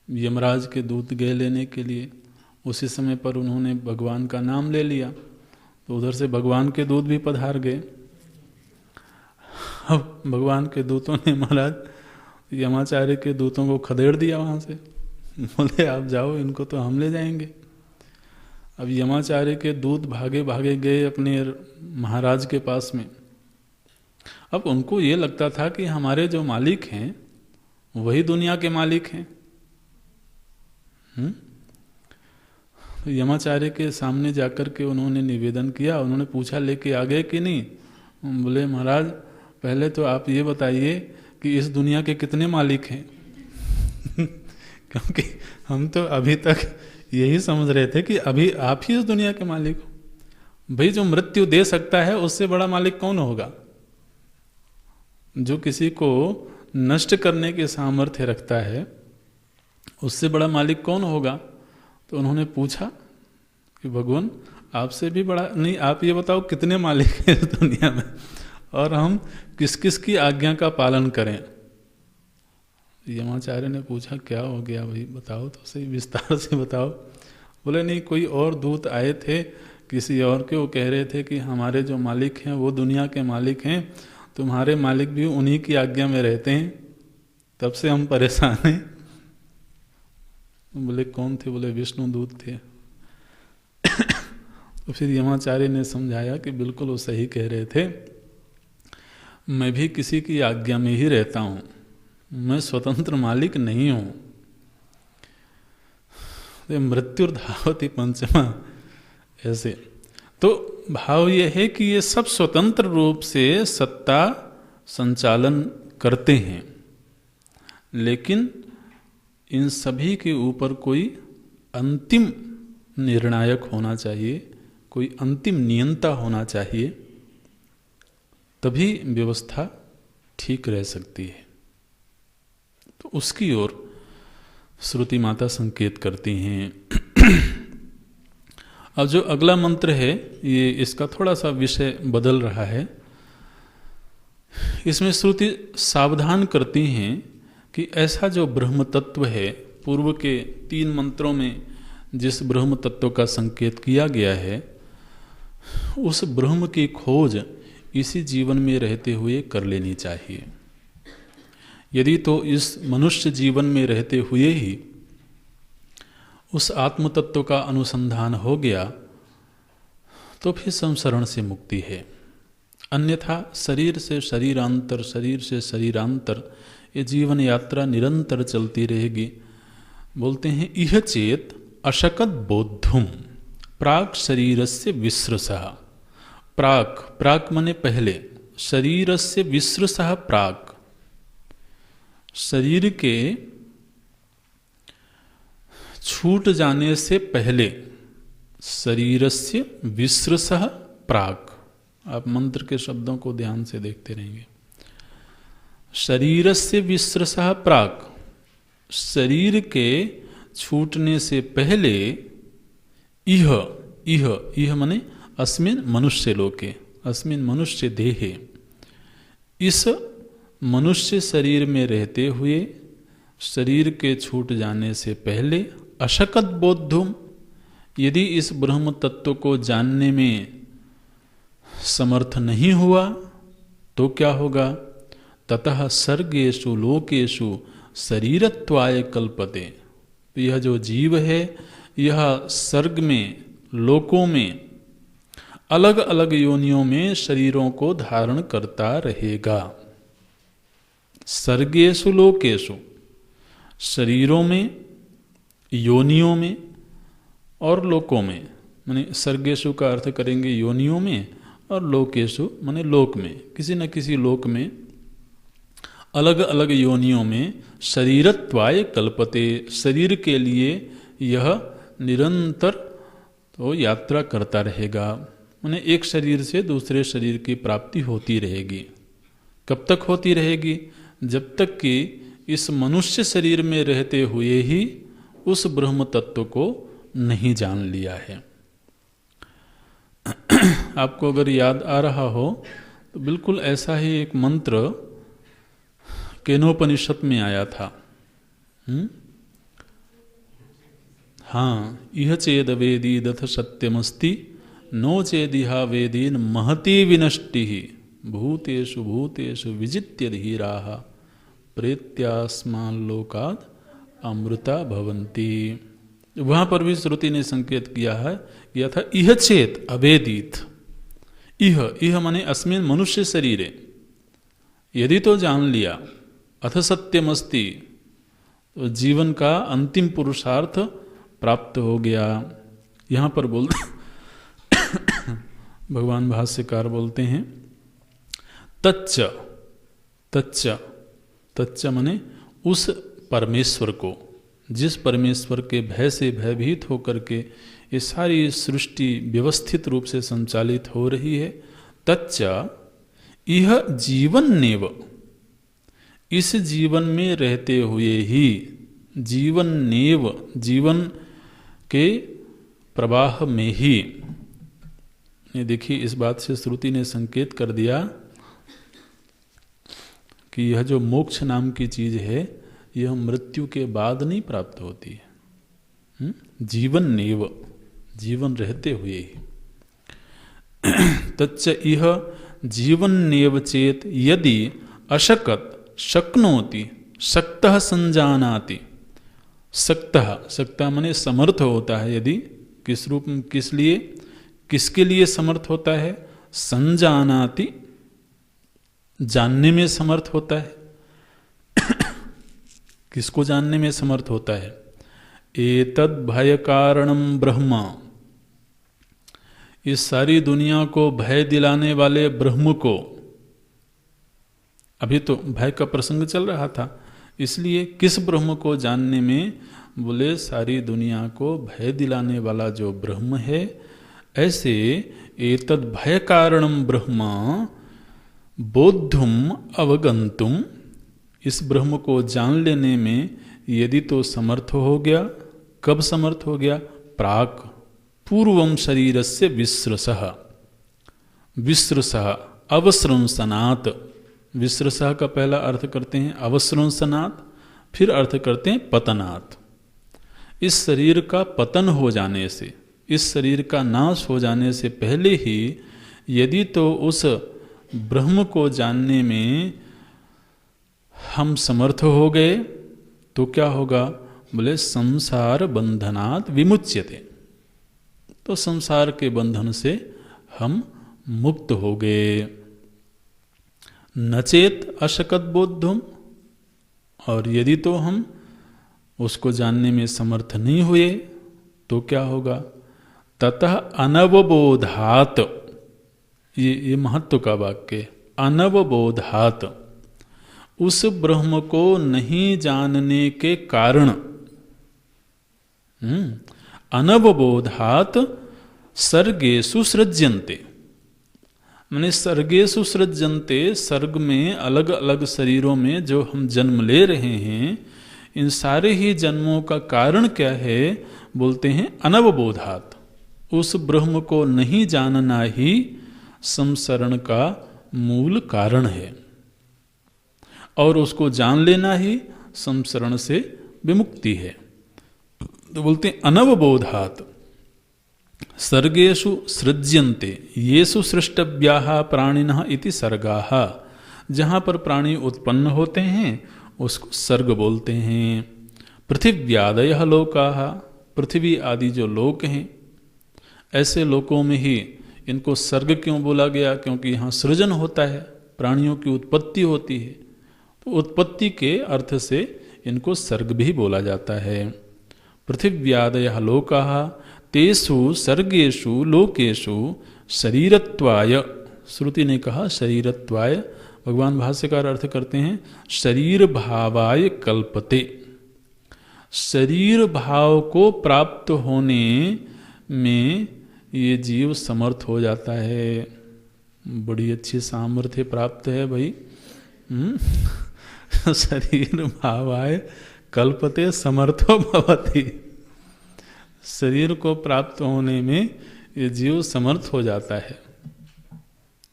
यमराज के दूत गए लेने के लिए, उसी समय पर उन्होंने भगवान का नाम ले लिया, तो उधर से भगवान के दूत भी पधार गए। अब भगवान के दूतों ने महाराज यमाचार्य के दूतों को खदेड़ दिया वहाँ से, बोले आप जाओ, इनको तो हम ले जाएंगे। अब यमाचार्य के दूत भागे भागे गए अपने महाराज के पास में। अब उनको ये लगता था कि हमारे जो मालिक हैं वही दुनिया के मालिक हैं। तो यमाचार्य के सामने जाकर के उन्होंने निवेदन किया, उन्होंने पूछा लेके आ गए कि नहीं? बोले महाराज पहले तो आप ये बताइए कि इस दुनिया के कितने मालिक हैं क्योंकि हम तो अभी तक यही समझ रहे थे कि अभी आप ही इस दुनिया के मालिक हो। भाई जो मृत्यु दे सकता है उससे बड़ा मालिक कौन होगा? जो किसी को नष्ट करने के सामर्थ्य रखता है उससे बड़ा मालिक कौन होगा? तो उन्होंने पूछा कि भगवान आपसे भी बड़ा नहीं, आप ये बताओ कितने मालिक हैं इस दुनिया में और हम किस किस की आज्ञा का पालन करें। यमाचार्य ने पूछा क्या हो गया भाई, बताओ तो सही, विस्तार से बताओ। बोले नहीं, कोई और दूत आए थे किसी और के, वो कह रहे थे कि हमारे जो मालिक हैं वो दुनिया के मालिक हैं, तुम्हारे मालिक भी उन्हीं की आज्ञा में रहते हैं, तब से हम परेशान हैं। बोले कौन थे? बोले विष्णु दूत थे। तो फिर यमाचार्य ने समझाया कि बिल्कुल वो सही कह रहे थे, मैं भी किसी की आज्ञा में ही रहता हूँ, मैं स्वतंत्र मालिक नहीं हूँ। मृत्युर्धावति पंचमा, ऐसे तो भाव ये है कि ये सब स्वतंत्र रूप से सत्ता संचालन करते हैं, लेकिन इन सभी के ऊपर कोई अंतिम निर्णायक होना चाहिए, कोई अंतिम नियंता होना चाहिए, तभी व्यवस्था ठीक रह सकती है। तो उसकी ओर श्रुति माता संकेत करती हैं। अब जो अगला मंत्र है ये इसका थोड़ा सा विषय बदल रहा है। इसमें श्रुति सावधान करती हैं कि ऐसा जो ब्रह्म तत्व है, पूर्व के 3 मंत्रों में जिस ब्रह्म तत्व का संकेत किया गया है, उस ब्रह्म की खोज इसी जीवन में रहते हुए कर लेनी चाहिए। यदि तो इस मनुष्य जीवन में रहते हुए ही उस आत्म तत्व का अनुसंधान हो गया तो फिर संसरण से मुक्ति है। अन्यथा शरीर से शरीरांतर, शरीर से शरीरांतर ये जीवन यात्रा निरंतर चलती रहेगी। बोलते हैं इह चेत अशकत बोद्धुम प्राक शरीरस्य विसृसः। प्राक, प्राक मने पहले, शरीरस्य विसृसः प्राक, शरीर के छूट जाने से पहले, शरीरस्य विसृसः प्राक। आप मंत्र के शब्दों को ध्यान से देखते रहेंगे। शरीरस्य विसृसः प्राक, शरीर के छूटने से पहले, इह, इह, इह मने अस्मिन् मनुष्य लोके, अस्मिन् मनुष्य देहे, इस मनुष्य शरीर में रहते हुए शरीर के छूट जाने से पहले अशकत बोद्धुम, यदि इस ब्रह्म तत्व को जानने में समर्थ नहीं हुआ तो क्या होगा? ततः सर्गेषु लोकेषु शरीरत्वाय कल्पते। तो यह जो जीव है यह सर्ग में, लोकों में, अलग अलग योनियों में शरीरों को धारण करता रहेगा। सर्गेषु लोकेषु, शरीरों में, योनियों में और लोकों में, माने सर्गेशु का अर्थ करेंगे योनियों में, और लोकेशु माने लोक में, किसी न किसी लोक में, अलग अलग योनियों में शरीरत्वाय कल्पते, शरीर के लिए यह निरंतर तो यात्रा करता रहेगा। माने एक शरीर से दूसरे शरीर की प्राप्ति होती रहेगी। कब तक होती रहेगी? जब तक कि इस मनुष्य शरीर में रहते हुए ही उस ब्रह्म तत्व को नहीं जान लिया है। आपको अगर याद आ रहा हो तो बिल्कुल ऐसा ही एक मंत्र केनोपनिषद में आया था। हाँ, इह चेद वेदी दथ सत्यमस्ति नो चेदिहा वेदीन महती विनष्टि भूतेषु भूतेषु विजित्य धीराः प्रेत्यास्माल्लोकाद् अमृता भवन्ति। वहाँ पर भी श्रुति ने संकेत किया था इह चेत अवेदित। इह माने अस्मिन् मनुष्य शरीरे, यदि तो जान लिया, अथ सत्यमस्ति, तो जीवन का अंतिम पुरुषार्थ प्राप्त हो गया। यहाँ पर भगवान भाष्यकार बोलते हैं तच्च, तच्च, तच्च माने उस परमेश्वर को, जिस परमेश्वर के भय से भयभीत होकर के ये सारी सृष्टि व्यवस्थित रूप से संचालित हो रही है। तच्च इह जीवन्नेव, इस जीवन में रहते हुए ही, जीवन्नेव जीवन के प्रवाह में ही, ये देखिए इस बात से श्रुति ने संकेत कर दिया कि यह जो मोक्ष नाम की चीज है यह मृत्यु के बाद नहीं प्राप्त होती है। जीवन नेव, जीवन रहते हुए ही। तच्च इह जीवन नेव चेत यदि अशकत शक्नोति शक्तः संजानाति। शक्तः, शक्तः माने समर्थ होता है, यदि किस रूप में, किस लिए, किसके लिए समर्थ होता है? संजानाति, जानने में समर्थ होता है। किसको जानने में समर्थ होता है? एतद् भय कारणम ब्रह्म, इस सारी दुनिया को भय दिलाने वाले ब्रह्म को। अभी तो भय का प्रसंग चल रहा था, इसलिए किस ब्रह्म को जानने में? बोले सारी दुनिया को भय दिलाने वाला जो ब्रह्म है। ऐसे एतद् भय कारणम ब्रह्म बोद्धुम अवगंतुम, इस ब्रह्म को जान लेने में यदि तो समर्थ हो गया। कब समर्थ हो गया? प्राक पूर्वम शरीरस्य विस्रसः, विस्रसः अवस्रंसनात्। विस्रसः का पहला अर्थ करते हैं अवस्रंसनात्, फिर अर्थ करते हैं पतनात्। इस शरीर का पतन हो जाने से, इस शरीर का नाश हो जाने से पहले ही यदि तो उस ब्रह्म को जानने में हम समर्थ हो गए तो क्या होगा? बोले संसार बंधनात् विमुच्यते, तो संसार के बंधन से हम मुक्त हो गए। नचेत अशकत बोद्धुम, और यदि तो हम उसको जानने में समर्थ नहीं हुए तो क्या होगा? ततः अनवबोधात, ये महत्व का वाक्य, अनवबोधात, उस ब्रह्म को नहीं जानने के कारण, अनवबोधात सर्गेषु सृज्यन्ते, माने सर्गेषु सृज्यन्ते, सर्ग में अलग अलग शरीरों में जो हम जन्म ले रहे हैं, इन सारे ही जन्मों का कारण क्या है? बोलते हैं अनवबोधात, उस ब्रह्म को नहीं जानना ही संसरण का मूल कारण है, और उसको जान लेना ही संसरण से विमुक्ति है। तो बोलते हैं अनवबोधात सर्गेषु सृज्यन्ते येषु सृष्टव्याः प्राणिनः इति सर्गाः, जहाँ पर प्राणी उत्पन्न होते हैं उसको सर्ग बोलते हैं। पृथिव्यादयः लोकाः, पृथ्वी आदि जो लोक हैं, ऐसे लोकों में ही इनको सर्ग क्यों बोला गया? क्योंकि यहाँ सृजन होता है, प्राणियों की उत्पत्ति होती है। तो उत्पत्ति के अर्थ से इनको सर्ग भी बोला जाता है। पृथिव्यादयः लोकाः तेषु सर्गेषु लोकेषु शरीरत्वाय, श्रुति ने कहा शरीरत्वाय, भगवान भाष्यकार अर्थ करते हैं शरीर भावाय कल्पते। शरीर भाव को प्राप्त होने में ये जीव समर्थ हो जाता है। बड़ी अच्छी सामर्थ्य प्राप्त है भाई। शरीर भावाय कल्पते समर्थो भवति। शरीर को प्राप्त होने में ये जीव समर्थ हो जाता है।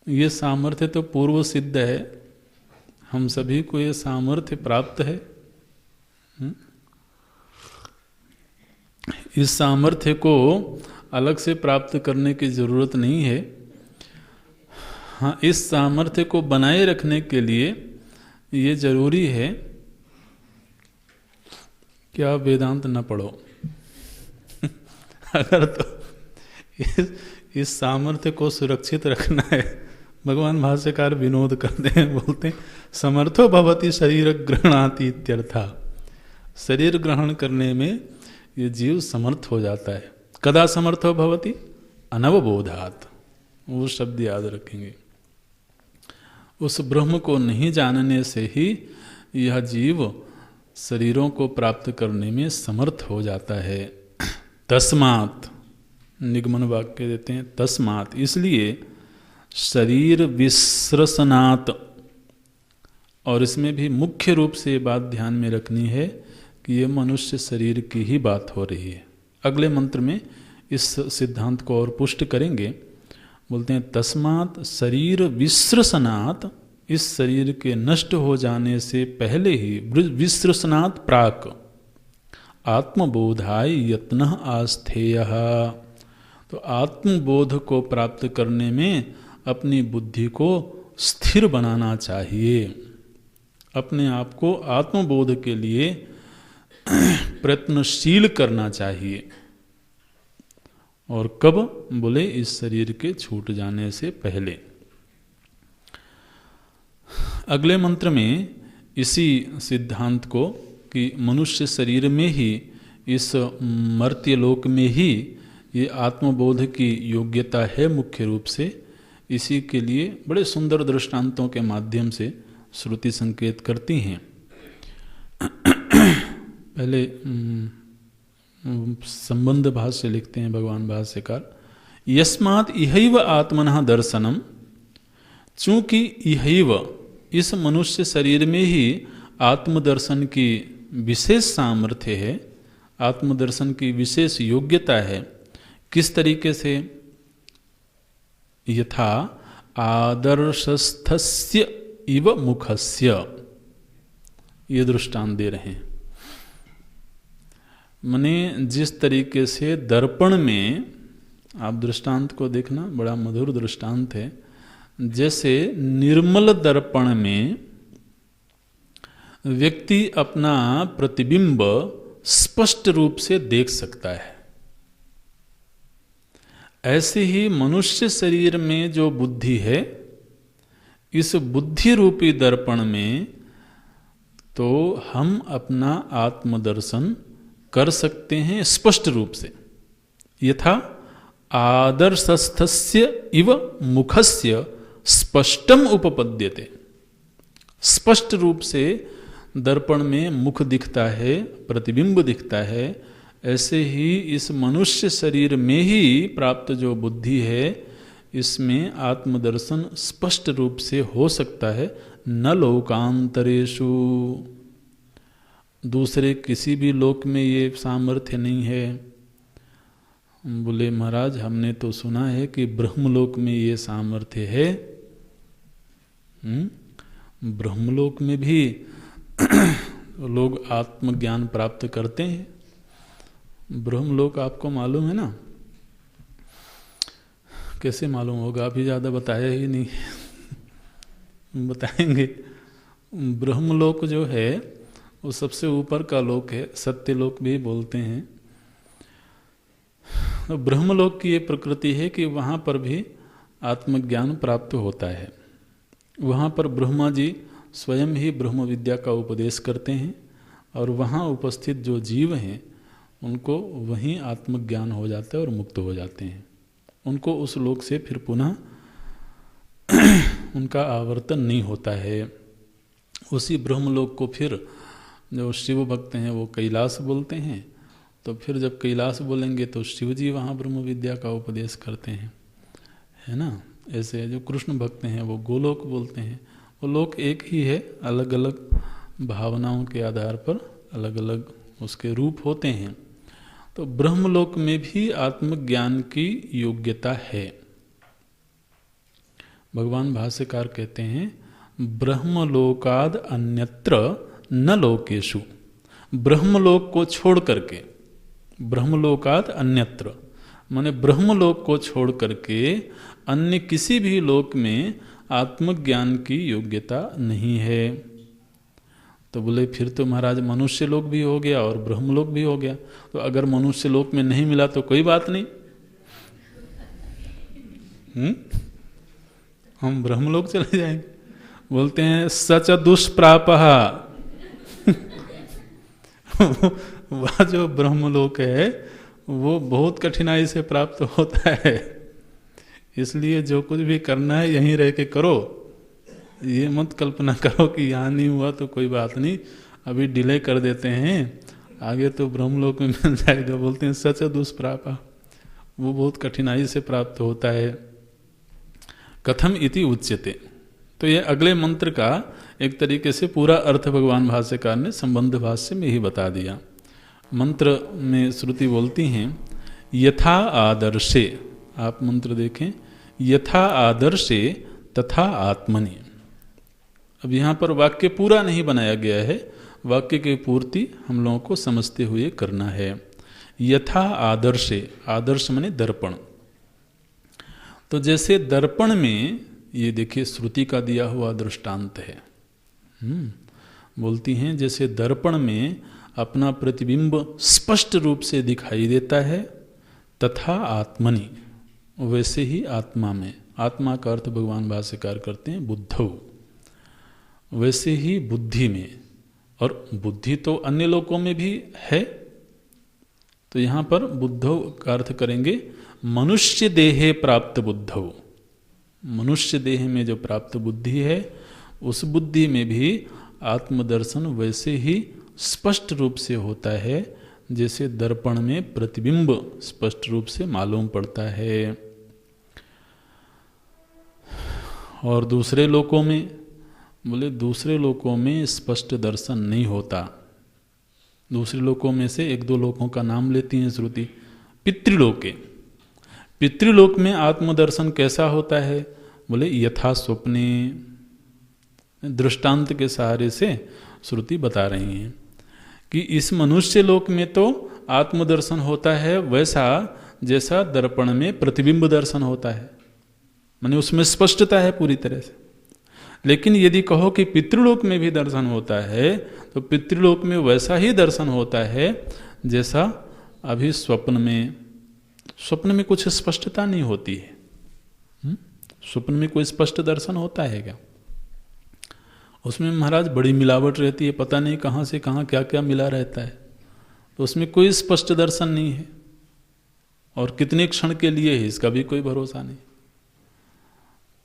ये सामर्थ्य तो पूर्व सिद्ध है, हम सभी को ये सामर्थ्य प्राप्त है। इस सामर्थ्य को अलग से प्राप्त करने की जरूरत नहीं है। हाँ, इस सामर्थ्य को बनाए रखने के लिए ये जरूरी है कि आप वेदांत न पढ़ो। अगर तो इस सामर्थ्य को सुरक्षित रखना है, भगवान भाष्यकार विनोद करते हैं, बोलते हैं समर्थो भवति शरीर ग्रहणाति इत्यर्था। शरीर ग्रहण करने में ये जीव समर्थ हो जाता है। कदा समर्थो भवति? अनवबोधात्। वो शब्द याद रखेंगे। उस ब्रह्म को नहीं जानने से ही यह जीव शरीरों को प्राप्त करने में समर्थ हो जाता है। तस्मात्, निगमन वाक्य देते हैं तस्मात्, इसलिए शरीर विसृसनात्। और इसमें भी मुख्य रूप से ये बात ध्यान में रखनी है कि ये मनुष्य शरीर की ही बात हो रही है। अगले मंत्र में इस सिद्धांत को और पुष्ट करेंगे। बोलते हैं तस्मात् शरीर विसृसनात्, इस शरीर के नष्ट हो जाने से पहले ही, विसृसनात् प्राक आत्मबोधाय यत्नः आस्थेयः। तो आत्मबोध को प्राप्त करने में अपनी बुद्धि को स्थिर बनाना चाहिए। अपने आप को आत्मबोध के लिए प्रयत्नशील करना चाहिए। और कब? बोले इस शरीर के छूट जाने से पहले। अगले मंत्र में इसी सिद्धांत को कि मनुष्य शरीर में ही, इस मर्त्य लोक में ही ये आत्मबोध की योग्यता है मुख्य रूप से। इसी के लिए बड़े सुंदर दृष्टांतों के माध्यम से श्रुति संकेत करती हैं। पहले संबंध भाष्य लिखते हैं भगवान भाष्यकार, यस्मात् इहैव आत्मनः दर्शनम, चूंकि इहैव इस मनुष्य शरीर में ही आत्मदर्शन की विशेष सामर्थ्य है, आत्मदर्शन की विशेष योग्यता है। किस तरीके से? यथा आदर्शस्थस्य इव मुखस्य, ये दृष्टांत दे रहे हैं। मने जिस तरीके से दर्पण में, आप दृष्टांत को देखना, बड़ा मधुर दृष्टांत है। जैसे निर्मल दर्पण में व्यक्ति अपना प्रतिबिंब स्पष्ट रूप से देख सकता है, ऐसे ही मनुष्य शरीर में जो बुद्धि है, इस बुद्धि रूपी दर्पण में तो हम अपना आत्मदर्शन कर सकते हैं स्पष्ट रूप से। यथा आदर्शस्थस्य इव मुखस्य स्पष्टम उपपद्यते। स्पष्ट रूप से दर्पण में मुख दिखता है, प्रतिबिंब दिखता है, ऐसे ही इस मनुष्य शरीर में ही प्राप्त जो बुद्धि है, इसमें आत्मदर्शन स्पष्ट रूप से हो सकता है। न लोकांतरेषु, दूसरे किसी भी लोक में ये सामर्थ्य नहीं है। बोले महाराज हमने तो सुना है कि ब्रह्मलोक में ये सामर्थ्य है। ब्रह्मलोक में भी लोग आत्मज्ञान प्राप्त करते हैं। ब्रह्मलोक आपको मालूम है ना? कैसे मालूम होगा? अभी ज़्यादा बताया ही नहीं। बताएंगे। ब्रह्मलोक जो है वो सबसे ऊपर का लोक है, सत्यलोक भी बोलते हैं। तो ब्रह्मलोक की ये प्रकृति है कि वहाँ पर भी आत्मज्ञान प्राप्त होता है। वहाँ पर ब्रह्मा जी स्वयं ही ब्रह्म विद्या का उपदेश करते हैं और वहाँ उपस्थित जो जीव हैं उनको वहीं आत्मज्ञान हो जाता है और मुक्त हो जाते हैं। उनको उस लोक से फिर पुनः उनका आवर्तन नहीं होता है। उसी ब्रह्मलोक को फिर जो शिव भक्त हैं वो कैलाश बोलते हैं। तो फिर जब कैलाश बोलेंगे तो शिव जी वहाँ ब्रह्म विद्या का उपदेश करते हैं, है ना। ऐसे जो कृष्ण भक्त हैं वो गोलोक बोलते हैं। वो लोक एक ही है, अलग अलग भावनाओं के आधार पर अलग अलग उसके रूप होते हैं। तो ब्रह्मलोक में भी आत्मज्ञान की योग्यता है। भगवान भाष्यकार कहते हैं ब्रह्मलोकाद अन्यत्र न लोकेषु। ब्रह्मलोक को छोड़ करके, ब्रह्मलोकाद अन्यत्र माने ब्रह्मलोक को छोड़ करके अन्य किसी भी लोक में आत्मज्ञान की योग्यता नहीं है। तो बोले फिर तो महाराज मनुष्य लोक भी हो गया और ब्रह्मलोक भी हो गया। तो अगर मनुष्य लोक में नहीं मिला तो कोई बात नहीं, हम ब्रह्मलोक चले जाएंगे। बोलते हैं सच दुष्प्रापः वह जो ब्रह्मलोक है वो बहुत कठिनाई से प्राप्त होता है। इसलिए जो कुछ भी करना है यहीं रह के करो। ये मत कल्पना करो कि यहाँ नहीं हुआ तो कोई बात नहीं, अभी डिले कर देते हैं, आगे तो ब्रह्मलोक में मिल जाएगा। बोलते हैं सच दुष्प्रापः, वो बहुत कठिनाई से प्राप्त होता है। कथम इति उच्यते। तो ये अगले मंत्र का एक तरीके से पूरा अर्थ भगवान भाष्यकार ने संबंध भाष्य में ही बता दिया। मंत्र में श्रुति बोलती हैं यथा आदर्शे, आप मंत्र देखें, यथा आदर्शे तथा आत्मनि। अब यहाँ पर वाक्य पूरा नहीं बनाया गया है, वाक्य की पूर्ति हम लोगों को समझते हुए करना है। यथा आदर्शे, आदर्श माने दर्पण। तो जैसे दर्पण में, ये देखिए श्रुति का दिया हुआ दृष्टांत है। बोलती हैं जैसे दर्पण में अपना प्रतिबिंब स्पष्ट रूप से दिखाई देता है, तथा आत्मनि, वैसे ही आत्मा में, आत्मा का अर्थ भगवान भाष्यकार करते हैं बुद्धौ, वैसे ही बुद्धि में। और बुद्धि तो अन्य लोकों में भी है। तो यहाँ पर बुद्धौ का अर्थ करेंगे मनुष्य देहे प्राप्त बुद्धौ। मनुष्य देह में जो प्राप्त बुद्धि है उस बुद्धि में भी आत्मदर्शन वैसे ही स्पष्ट रूप से होता है जैसे दर्पण में प्रतिबिंब स्पष्ट रूप से मालूम पड़ता है। और दूसरे लोकों में, बोले दूसरे लोकों में स्पष्ट दर्शन नहीं होता। दूसरे लोकों में से एक दो लोकों का नाम लेती हैं श्रुति। पितृलोके, पितृलोक में आत्मदर्शन कैसा होता है? बोले यथा स्वप्ने, दृष्टांत के सहारे से श्रुति बता रही हैं कि इस मनुष्य लोक में तो आत्मदर्शन होता है वैसा जैसा दर्पण में प्रतिबिंब दर्शन होता है, माने उसमें स्पष्टता है पूरी तरह से। लेकिन यदि कहो कि पितृलोक में भी दर्शन होता है तो पितृलोक में वैसा ही दर्शन होता है जैसा अभी स्वप्न में। स्वप्न में कुछ स्पष्टता नहीं होती है। स्वप्न में कोई स्पष्ट दर्शन होता है क्या? उसमें महाराज बड़ी मिलावट रहती है, पता नहीं कहाँ से कहाँ क्या क्या मिला रहता है, तो उसमें कोई स्पष्ट दर्शन नहीं है। और कितने क्षण के लिए है इसका भी कोई भरोसा नहीं।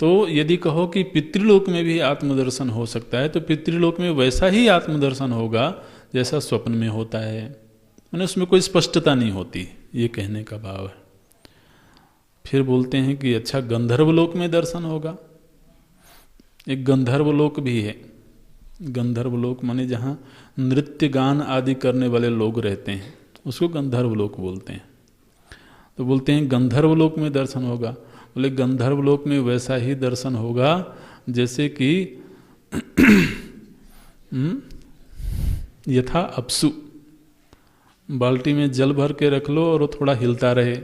तो यदि कहो कि पितृलोक में भी आत्मदर्शन हो सकता है तो पितृलोक में वैसा ही आत्मदर्शन होगा जैसा स्वप्न में होता है, माने उसमें कोई स्पष्टता नहीं होती, ये कहने का भाव है। फिर बोलते हैं कि अच्छा गंधर्वलोक में दर्शन होगा। एक गंधर्वलोक भी है। गंधर्वलोक माने जहाँ नृत्य गान आदि करने वाले लोग रहते हैं उसको गंधर्वलोक बोलते हैं। तो बोलते हैं गंधर्वलोक में दर्शन होगा। बोले गंधर्वलोक में वैसा ही दर्शन होगा जैसे कि यथा अपसु, बाल्टी में जल भर के रख लो और वो थोड़ा हिलता रहे,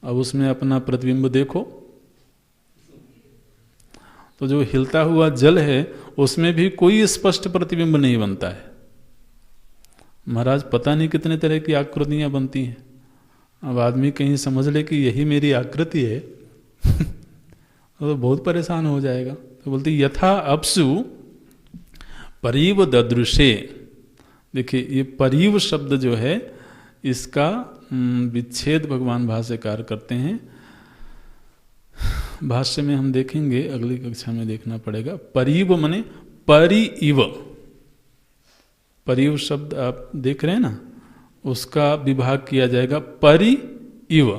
अब उसमें अपना प्रतिबिंब देखो तो जो हिलता हुआ जल है उसमें भी कोई स्पष्ट प्रतिबिंब नहीं बनता है। महाराज पता नहीं कितने तरह की आकृतियां बनती हैं। अब आदमी कहीं समझ ले कि यही मेरी आकृति है तो बहुत परेशान हो जाएगा। तो बोलते यथा अपसु परीव ददृशे, देखिए ये परीव शब्द जो है इसका विच्छेद भगवान भाष्यकार करते हैं। भाष्य में हम देखेंगे, अगली कक्षा में देखना पड़ेगा। परीव मने परि इव, परीव शब्द आप देख रहे हैं ना, उसका विभाग किया जाएगा परि इव,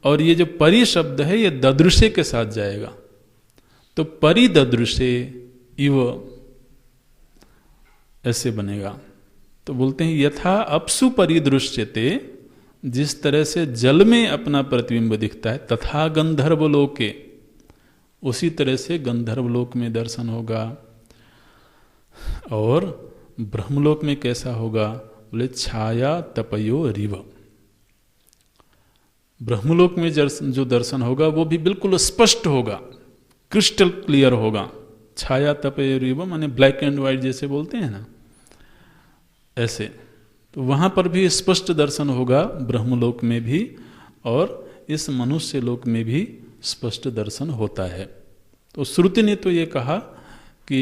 और ये जो परि शब्द है ये ददृशे के साथ जाएगा, तो परि ददृशे इव ऐसे बनेगा। तो बोलते हैं यथा अपसु परिदृश्यते, जिस तरह से जल में अपना प्रतिबिंब दिखता है, तथा गंधर्वलोके, उसी तरह से गंधर्वलोक में दर्शन होगा। और ब्रह्मलोक में कैसा होगा? बोले छाया तपयो रिव। ब्रह्मलोक में जो दर्शन होगा वो भी बिल्कुल स्पष्ट होगा, क्रिस्टल क्लियर होगा। छाया तपयो रिव माने ब्लैक एंड व्हाइट जैसे बोलते हैं ना, ऐसे। तो वहां पर भी स्पष्ट दर्शन होगा ब्रह्मलोक में भी, और इस मनुष्य लोक में भी स्पष्ट दर्शन होता है। तो श्रुति ने तो ये कहा कि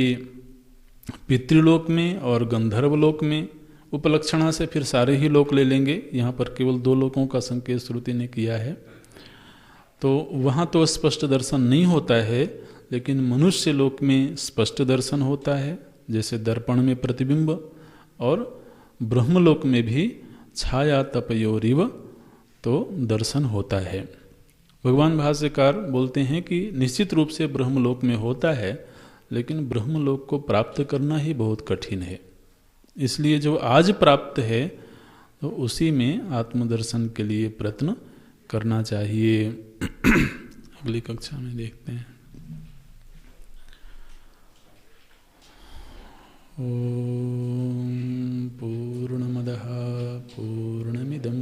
पितृलोक में और गंधर्वलोक में, उपलक्षणा से फिर सारे ही लोक ले लेंगे, यहाँ पर केवल 2 लोकों का संकेत श्रुति ने किया है। तो वहाँ तो स्पष्ट दर्शन नहीं होता है, लेकिन मनुष्य लोक में स्पष्ट दर्शन होता है, जैसे दर्पण में प्रतिबिंब, और ब्रह्मलोक में भी छाया तपयोरिव तो दर्शन होता है। भगवान भाष्यकार बोलते हैं कि निश्चित रूप से ब्रह्मलोक में होता है, लेकिन ब्रह्मलोक को प्राप्त करना ही बहुत कठिन है। इसलिए जो आज प्राप्त है तो उसी में आत्मदर्शन के लिए प्रयत्न करना चाहिए। अगली कक्षा में देखते हैं। ओम पूर्णमदः पूर्णमिदं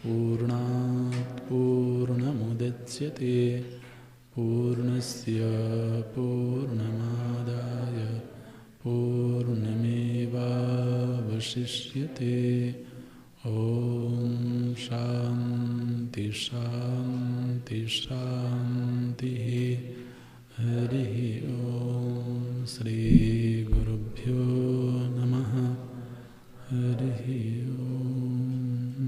पूर्णात् पूर्णमुदच्यते पूर्णस्य पूर्णमादाय पूर्णमेवावशिष्यते। ओम शांति शांति शांति। हरि ओम। श्री गुरुभ्यो नमः। हरि ओम।